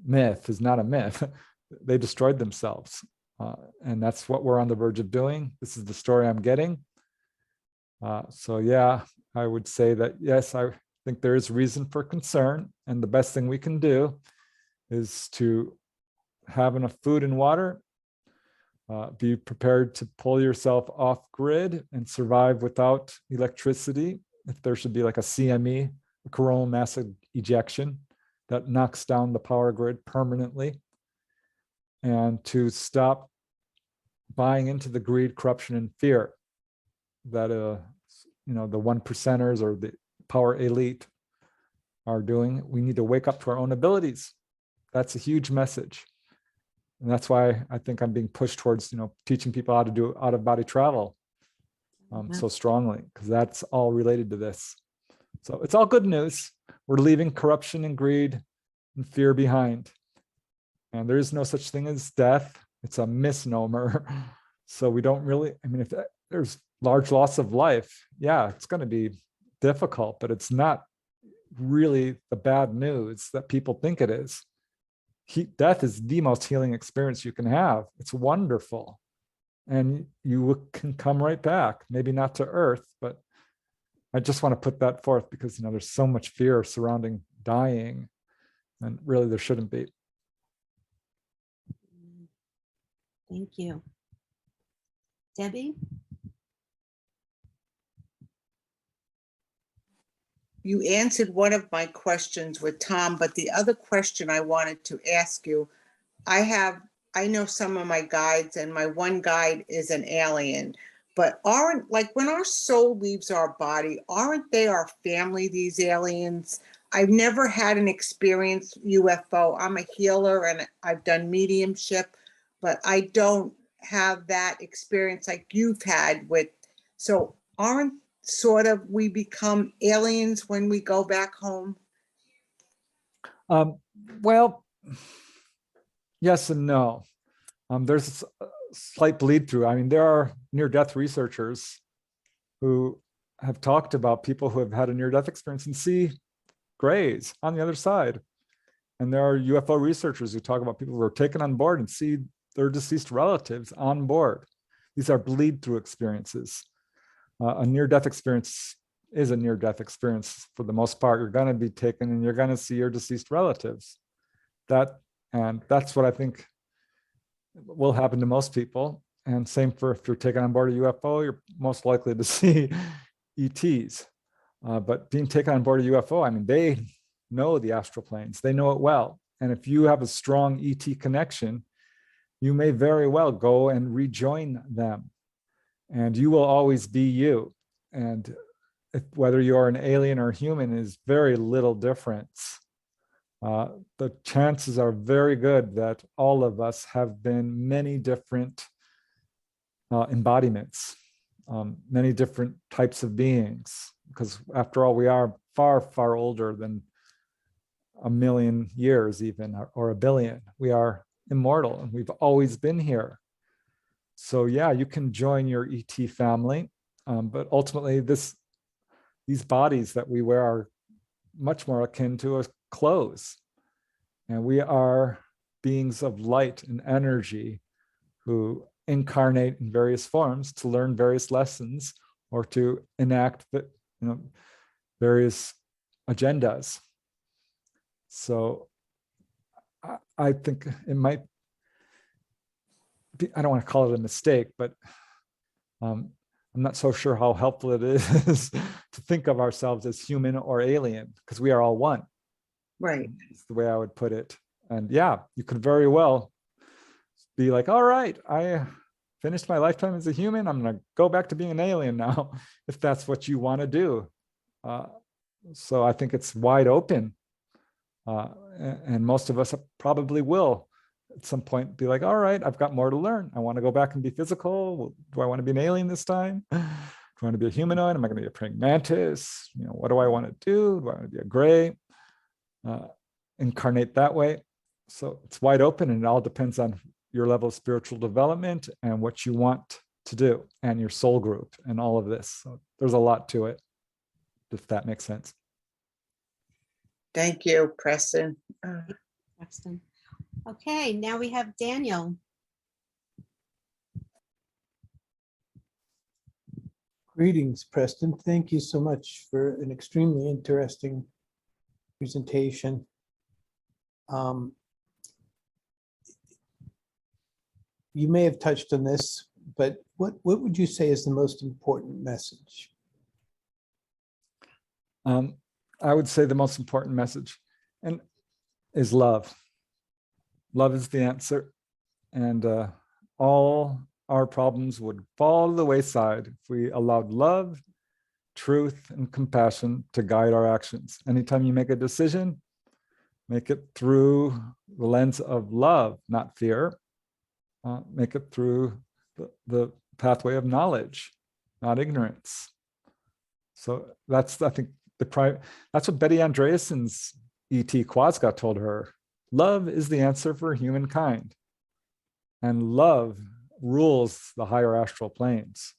myth is not a myth. They destroyed themselves, and that's what we're on the verge of doing. This is the story I'm getting. So yeah, I would say that yes, I think there is reason for concern, and the best thing we can do is to have enough food and water, Be prepared to pull yourself off grid and survive without electricity. If there should be like a CME, a coronal mass ejection, that knocks down the power grid permanently. And to stop buying into the greed, corruption, and fear that the 1%ers or the power elite are doing. We need to wake up to our own abilities. That's a huge message. And that's why I think I'm being pushed towards, teaching people how to do out-of-body travel so strongly, because that's all related to this. So it's all good news. We're leaving corruption and greed and fear behind. And there is no such thing as death. It's a misnomer. So we don't really, if there's large loss of life, yeah, it's going to be difficult, but it's not really the bad news that people think it is. Death is the most healing experience you can have. It's wonderful. And you can come right back, maybe not to Earth, but I just want to put that forth because, there's so much fear surrounding dying, and really there shouldn't be. Thank you. Debbie? You answered one of my questions with Tom, but the other question I wanted to ask you, I know some of my guides, and my one guide is an alien, but when our soul leaves our body, aren't they our family, these aliens? I've never had an experience UFO. I'm a healer and I've done mediumship, but I don't have that experience like you've had so aren't we become aliens when we go back home? Well, yes and no. There's a slight bleed through. There are near-death researchers who have talked about people who have had a near-death experience and see grays on the other side. And there are UFO researchers who talk about people who are taken on board and see their deceased relatives on board. These are bleed-through experiences. A near-death experience is a near-death experience for the most part. You're going to be taken and you're going to see your deceased relatives. That's what I think will happen to most people. And same for if you're taken on board a UFO, you're most likely to see ETs. But being taken on board a UFO, they know the astral planes. They know it well. And if you have a strong ET connection, you may very well go and rejoin them. And you will always be you. And whether you're an alien or human is very little difference. The chances are very good that all of us have been many different embodiments, many different types of beings, because after all, we are far, far older than 1 million years even, or 1 billion. We are immortal and we've always been here. So yeah, you can join your ET family, but ultimately these bodies that we wear are much more akin to a clothes. And we are beings of light and energy who incarnate in various forms to learn various lessons or to enact various agendas. So I think it might be, I don't want to call it a mistake, but I'm not so sure how helpful it is to think of ourselves as human or alien, because we are all one. Right. It's the way I would put it. And yeah, you could very well be like, all right, I finished my lifetime as a human. I'm going to go back to being an alien now, if that's what you want to do. So I think it's wide open. And most of us probably will at some point be like, all right, I've got more to learn. I want to go back and be physical. Do I want to be an alien this time? Do I want to be a humanoid? Am I going to be a praying mantis? What do I want to do? Do I want to be a gray? Incarnate that way. So it's wide open, and it all depends on your level of spiritual development and what you want to do and your soul group and all of this. So there's a lot to it, if that makes sense. Thank you, Preston. Preston. Okay, now we have Daniel. Greetings, Preston. Thank you so much for an extremely interesting presentation. you may have touched on this, but what would you say is the most important message? I would say the most important message is love. Love is the answer. And all our problems would fall to the wayside if we allowed love, truth, and compassion to guide our actions. Anytime you make a decision, make it through the lens of love, not fear. Make it through the pathway of knowledge, not ignorance. So that's, I think, that's what Betty Andreassen's ET Quasga told her. Love is the answer for humankind. And love rules the higher astral planes.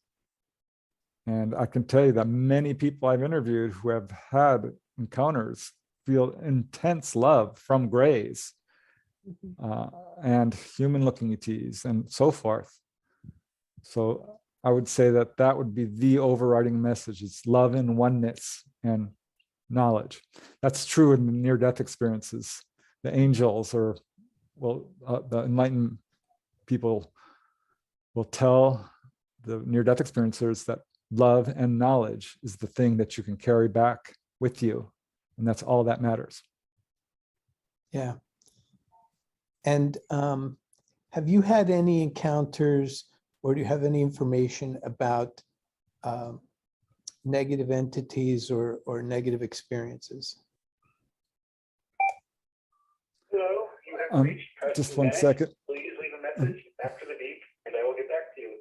And I can tell you that many people I've interviewed who have had encounters feel intense love from grays and human-looking ETs and so forth. So I would say that that would be the overriding message. It's love and oneness and knowledge. That's true in the near-death experiences. The angels or, well, the enlightened people will tell the near-death experiencers that love and knowledge is the thing that you can carry back with you. And that's all that matters. Yeah. And have you had any encounters, or do you have any information about negative entities or negative experiences? Hello, you have reached Preston Just one Dennett. second. Please leave a message after the beep, and I will get back to you.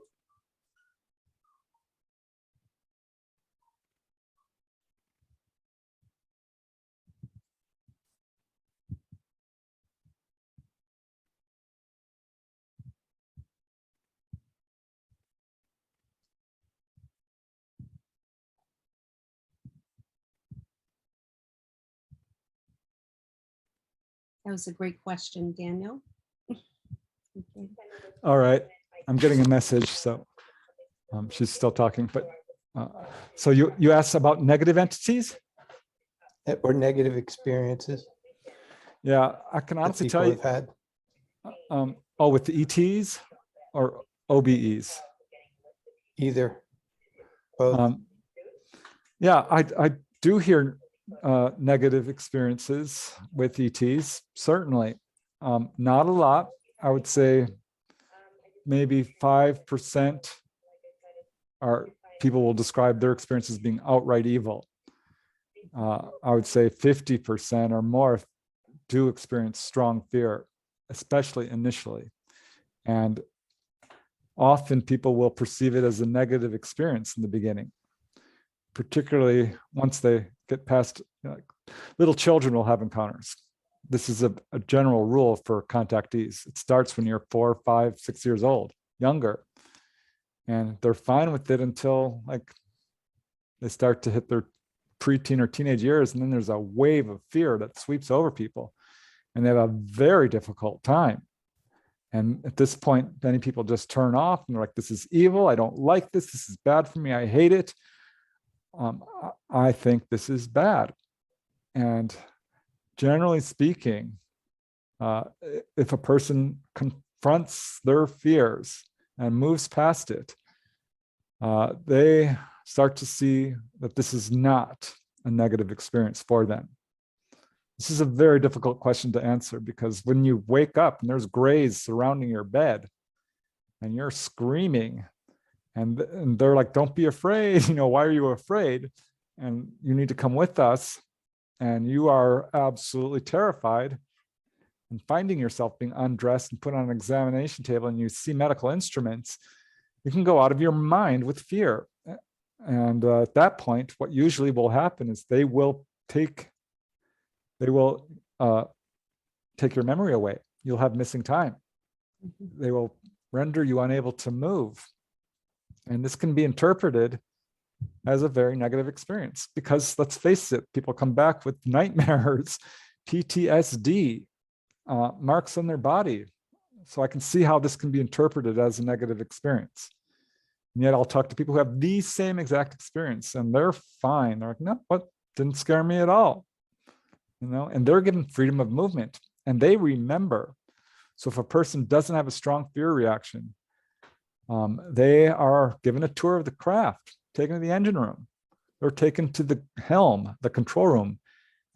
That was a great question, Daniel. Okay. All right, I'm getting a message, so she's still talking. But so you asked about negative entities? Or negative experiences Yeah, I can that honestly people tell you. have had? Oh, with the ETs or OBEs? Either. Both. Yeah, I do hear negative experiences with ETs, certainly. Not a lot. I would say maybe 5% are people will describe their experiences being outright evil. I would say 50% or more do experience strong fear, especially initially. And often people will perceive it as a negative experience in the beginning, particularly once they get past, little children will have encounters. This is a general rule for contactees. It starts when you're 4, 5, 6 years old, younger. And they're fine with it until they start to hit their preteen or teenage years. And then there's a wave of fear that sweeps over people. And they have a very difficult time. And at this point, many people just turn off and they're like, this is evil. I don't like this. This is bad for me. I hate it. I think this is bad. And generally speaking, if a person confronts their fears and moves past it, they start to see that this is not a negative experience for them. This is a very difficult question to answer, because when you wake up and there's grays surrounding your bed and you're screaming and they're like, don't be afraid, why are you afraid? And you need to come with us. And you are absolutely terrified and finding yourself being undressed and put on an examination table and you see medical instruments, you can go out of your mind with fear. And at that point, what usually will happen is they will take your memory away. You'll have missing time. They will render you unable to move. And this can be interpreted as a very negative experience, because let's face it, people come back with nightmares, PTSD, marks on their body. So I can see how this can be interpreted as a negative experience. And yet I'll talk to people who have the same exact experience and they're fine. They're like, no, what didn't scare me at all. And they're given freedom of movement and they remember. So if a person doesn't have a strong fear reaction, they are given a tour of the craft, taken to the engine room, they're taken to the helm, the control room,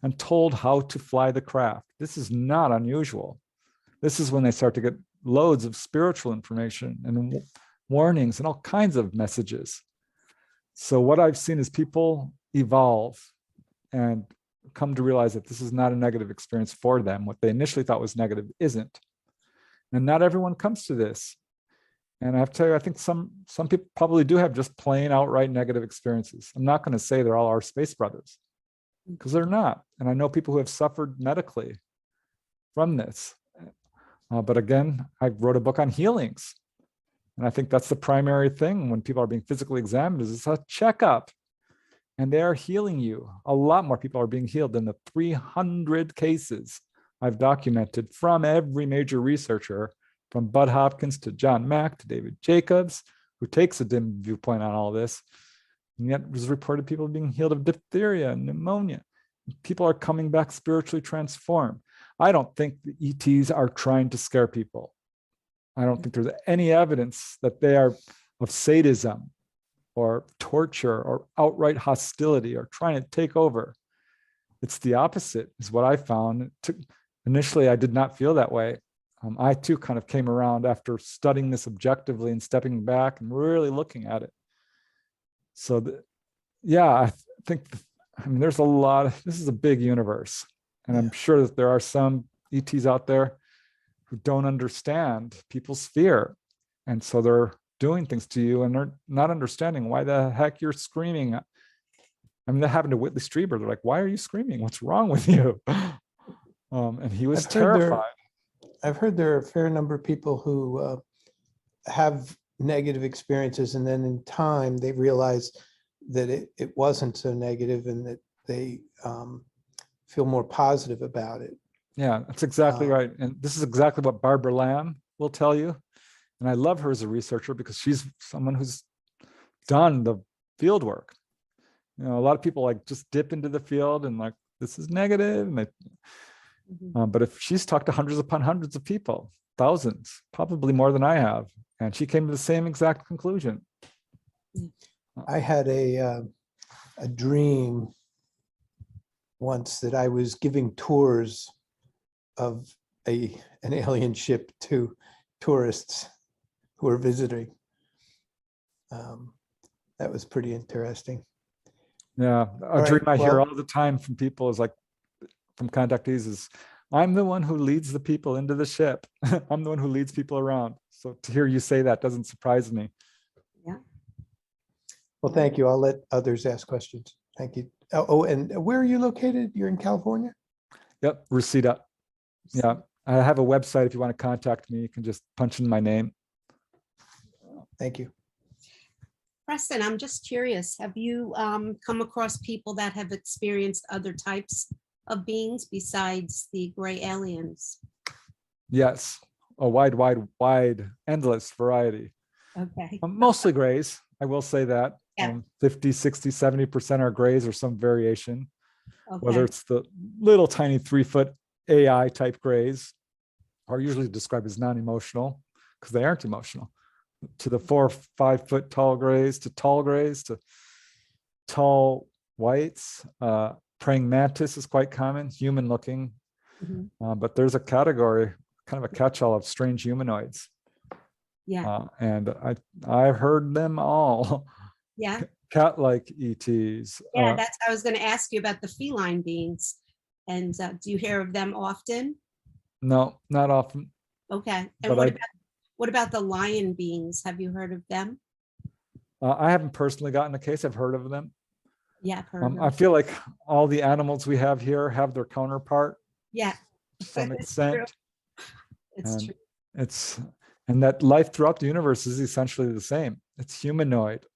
and told how to fly the craft. This is not unusual. This is when they start to get loads of spiritual information and warnings and all kinds of messages. So what I've seen is people evolve and come to realize that this is not a negative experience for them. What they initially thought was negative isn't. And not everyone comes to this. And I have to tell you, I think some people probably do have just plain outright negative experiences. I'm not going to say they're all our space brothers, because they're not. And I know people who have suffered medically from this. But again, I wrote a book on healings. And I think that's the primary thing when people are being physically examined is it's a checkup. And they are healing you. A lot more people are being healed than the 300 cases I've documented from every major researcher, from Bud Hopkins to John Mack to David Jacobs, who takes a dim viewpoint on all this. And yet there's reported people being healed of diphtheria and pneumonia. People are coming back spiritually transformed. I don't think the ETs are trying to scare people. I don't think there's any evidence that they are of sadism or torture or outright hostility or trying to take over. It's the opposite is what I found. Initially, I did not feel that way. I too kind of came around after studying this objectively and stepping back and really looking at it. So I think, there's a lot, this is a big universe. And I'm sure that there are some ETs out there who don't understand people's fear. And so they're doing things to you and they're not understanding why the heck you're screaming. That happened to Whitley Strieber. They're like, why are you screaming? What's wrong with you? And he was terrified. I've heard there are a fair number of people who have negative experiences, and then in time they realize that it wasn't so negative and that they feel more positive about it. Yeah, that's exactly right. And this is exactly what Barbara Lamb will tell you. And I love her as a researcher because she's someone who's done the field work. A lot of people like just dip into the field and like, this is negative. And but if she's talked to hundreds upon hundreds of people, thousands, probably more than I have, and she came to the same exact conclusion. I had a dream once that I was giving tours of an alien ship to tourists who were visiting. That was pretty interesting. Yeah, a dream I hear all the time from people is like, from contactees is, I'm the one who leads the people into the ship. I'm the one who leads people around. So to hear you say that doesn't surprise me. Yeah. Well, thank you. I'll let others ask questions. Thank you. Oh, and where are you located? You're in California? Yep, Reseda. Yeah, I have a website. If you want to contact me, you can just punch in my name. Thank you. Preston, I'm just curious, have you come across people that have experienced other types of beings besides the gray aliens? Yes, a wide, endless variety. Okay. Mostly grays, I will say that. Yeah. 50, 60, 70% are grays or some variation. Okay. Whether it's the little tiny 3-foot AI type grays, are usually described as non-emotional because they aren't emotional, to the 4 or 5 foot tall grays, to tall whites. Praying mantis is quite common, human looking, but there's a category, kind of a catch-all of strange humanoids. Yeah. And I've heard them all. Yeah. Cat-like ETs. Yeah, that's, I was going to ask you about the feline beings. And do you hear of them often? No, not often. Okay. And what about the lion beings? Have you heard of them? I haven't personally gotten a case. I've heard of them. Yeah, I've heard of them. I feel like all the animals we have here have their counterpart. Yeah. To some extent. It's true. And that life throughout the universe is essentially the same. It's humanoid.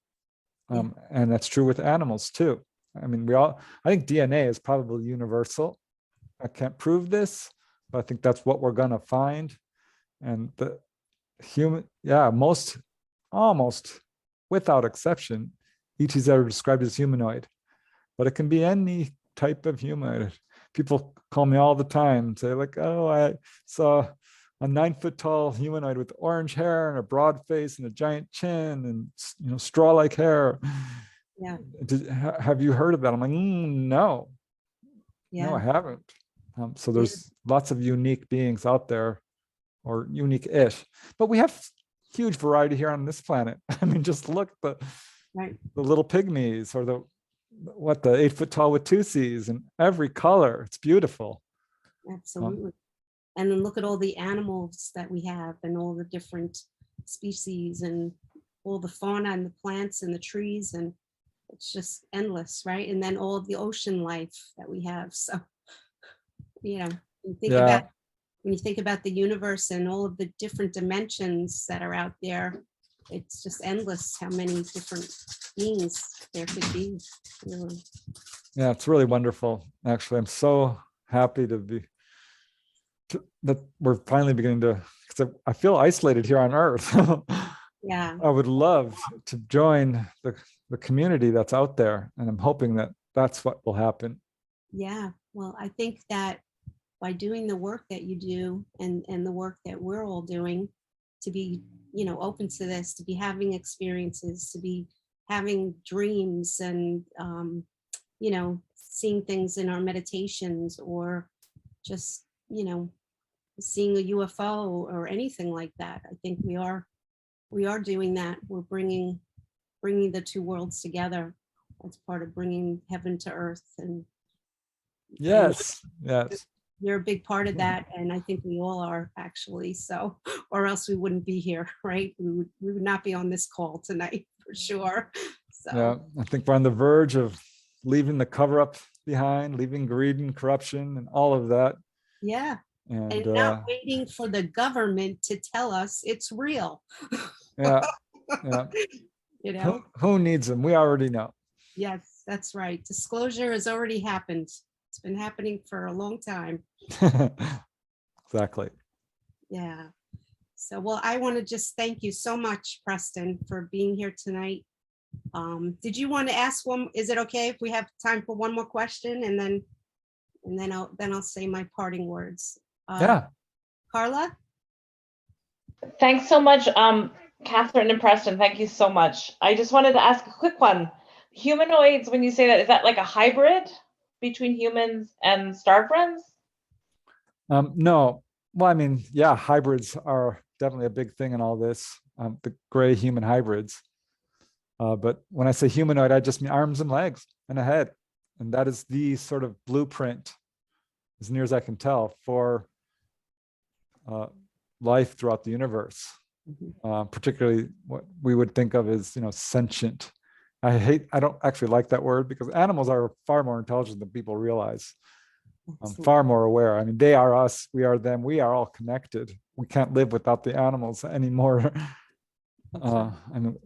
And that's true with animals too. I mean, I think DNA is probably universal. I can't prove this, but I think that's what we're gonna find. And the almost without exception, ETs are described as humanoid, but it can be any type of humanoid. People call me all the time, say like, oh, I saw a 9-foot tall humanoid with orange hair and a broad face and a giant chin and straw-like hair. Yeah. Have you heard of that? I'm like, no, Yeah. no, I haven't. So there's lots of unique beings out there, or unique-ish, but we have huge variety here on this planet. I mean, just look at the little pygmies, or the 8-foot tall with 2 C's, and every color. It's beautiful. Absolutely. And then look at all the animals that we have, and all the different species, and all the fauna and the plants and the trees, and it's just endless, right? And then all of the ocean life that we have. So, when you think about the universe and all of the different dimensions that are out there, it's just endless how many different beings there could be. Really. Yeah, it's really wonderful. Actually, I'm so happy that we're finally beginning to, because I feel isolated here on Earth. Yeah. I would love to join the community that's out there, and I'm hoping that that's what will happen. Yeah. Well, I think that by doing the work that you do, and the work that we're all doing, to be, open to this, to be having experiences, to be having dreams, and, seeing things in our meditations, or just, seeing a UFO or anything like that. I think we are doing that. We're bringing the two worlds together. That's part of bringing heaven to earth. And Yes. you're a big part of that, and I think we all are, actually. So, or else we wouldn't be here, right? We would not be on this call tonight, for sure. So Yeah, I think we're on the verge of leaving the cover up behind, leaving greed and corruption and all of that. yeah. And not waiting for the government to tell us it's real. yeah. Who needs them? We already know. Yes, that's right. Disclosure has already happened. It's been happening for a long time. Exactly. Yeah. So, well, I want to just thank you so much, Preston, for being here tonight. Did you want to ask one? Is it okay if we have time for one more question, and then I'll say my parting words? Yeah. Carla? Thanks so much, Catherine and Preston. Thank you so much. I just wanted to ask a quick one. Humanoids, when you say that, is that like a hybrid between humans and star friends? No. Well, I mean, yeah, hybrids are definitely a big thing in all this, the gray human hybrids. But when I say humanoid, I just mean arms and legs and a head. And that is the sort of blueprint, as near as I can tell, for life throughout the universe, particularly what we would think of as, sentient. I don't actually like that word, because animals are far more intelligent than people realize. Far more aware. I mean, they are us, we are them, we are all connected. We can't live without the animals anymore. And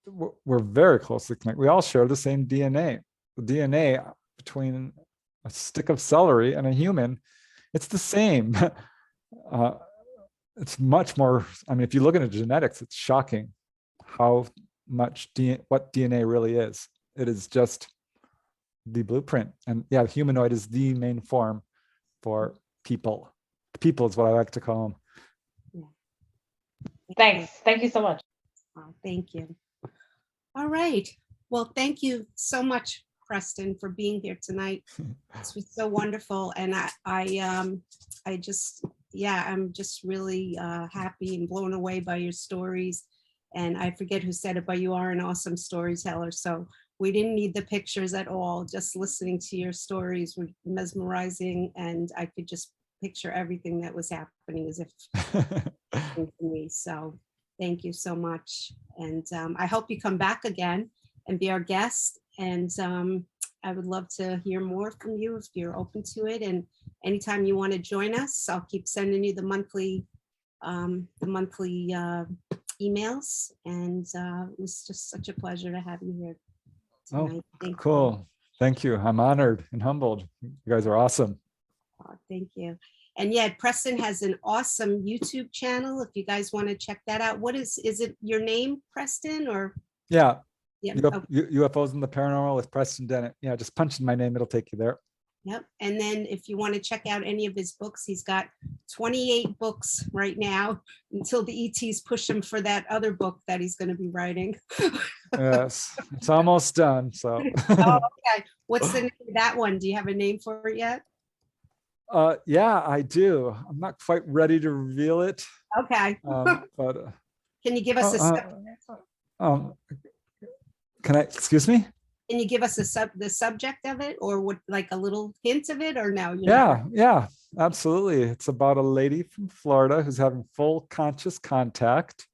we're very closely connected. We all share the same DNA. The DNA between a stick of celery and a human, it's the same. It's much more, I mean, if you look into genetics, it's shocking how much what DNA really is. It is just the blueprint. And yeah, the humanoid is the main form for people. People is what I like to call them. Thanks. Thank you so much. Thank you. All right. Well, thank you so much, Preston, for being here tonight. This was so wonderful. And I'm just really happy and blown away by your stories. And I forget who said it, but you are an awesome storyteller. So we didn't need the pictures at all. Just listening to your stories were mesmerizing, and I could just picture everything that was happening as if to me. So thank you so much. And I hope you come back again and be our guest. And I would love to hear more from you if you're open to it. And anytime you want to join us, I'll keep sending you the monthly emails. And it was just such a pleasure to have you here tonight. Thank cool. you. Thank you. I'm honored and humbled. You guys are awesome. Thank you. And yeah, Preston has an awesome YouTube channel. If you guys want to check that out. What is it your name, Preston, or? Yeah. Yeah. UFOs in the Paranormal with Preston Dennett. Yeah, just punch in my name, it'll take you there. Yep. And then if you want to check out any of his books, he's got 28 books right now until the ETs push him for that other book that he's going to be writing. Yes, it's almost done. So, Oh, okay. What's the name of that one? Do you have a name for it yet? yeah, I do. I'm not quite ready to reveal it, Okay. but Can you give us can I? Excuse me? can you give us the subject of it, or what, like a little hint of it, or no? Yeah, absolutely. It's about a lady from Florida who's having full conscious contact,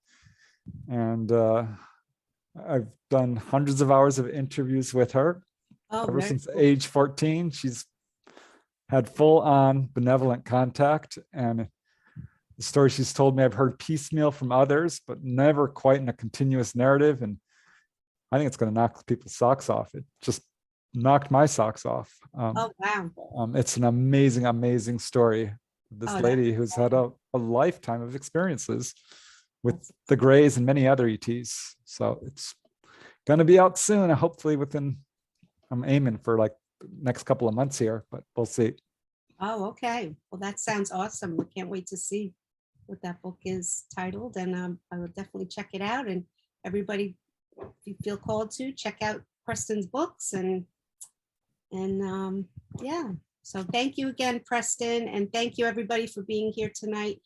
and I've done hundreds of hours of interviews with her. Oh, Ever very since cool. age 14, she's had full on benevolent contact. And the story she's told me, I've heard piecemeal from others, but never quite in a continuous narrative. And I think it's going to knock people's socks off. It just knocked my socks off. Oh, wow. It's an amazing, amazing story. This Oh, lady who's had a lifetime of experiences with the Greys and many other ETs. So it's going to be out soon. Hopefully I'm aiming for like the next couple of months here, but we'll see. Oh, okay. Well, that sounds awesome. We can't wait to see what that book is titled, and I will definitely check it out. And everybody, if you feel called to, check out Preston's books, and yeah. So thank you again, Preston, and thank you everybody for being here tonight.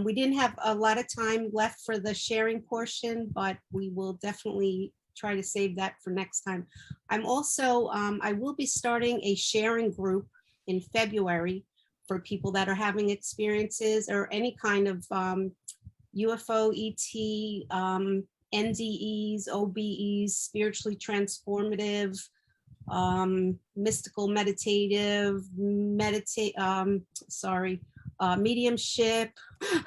We didn't have a lot of time left for the sharing portion, but we will definitely try to save that for next time. I'm also, I will be starting a sharing group in February for people that are having experiences or any kind of UFO, ET, NDEs, OBEs, spiritually transformative, mystical, meditative, mediumship,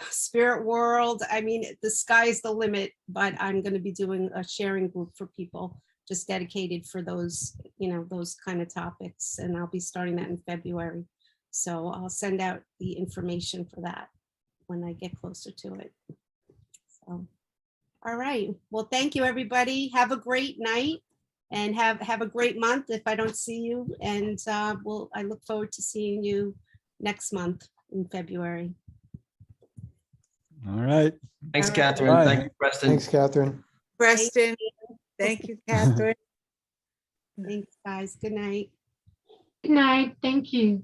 spirit world. I mean, the sky's the limit, but I'm going to be doing a sharing group for people just dedicated for those, those kind of topics. And I'll be starting that in February. So I'll send out the information for that when I get closer to it. So, all right. Well, thank you, everybody. Have a great night and have a great month if I don't see you. And I look forward to seeing you next month in February. All right. Thanks, All right. Catherine. Bye. Thank you, Preston. Thanks, Catherine. Preston, thank you, Catherine. Thanks, guys. Good night. Good night. Thank you.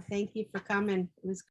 Thank you for coming. It was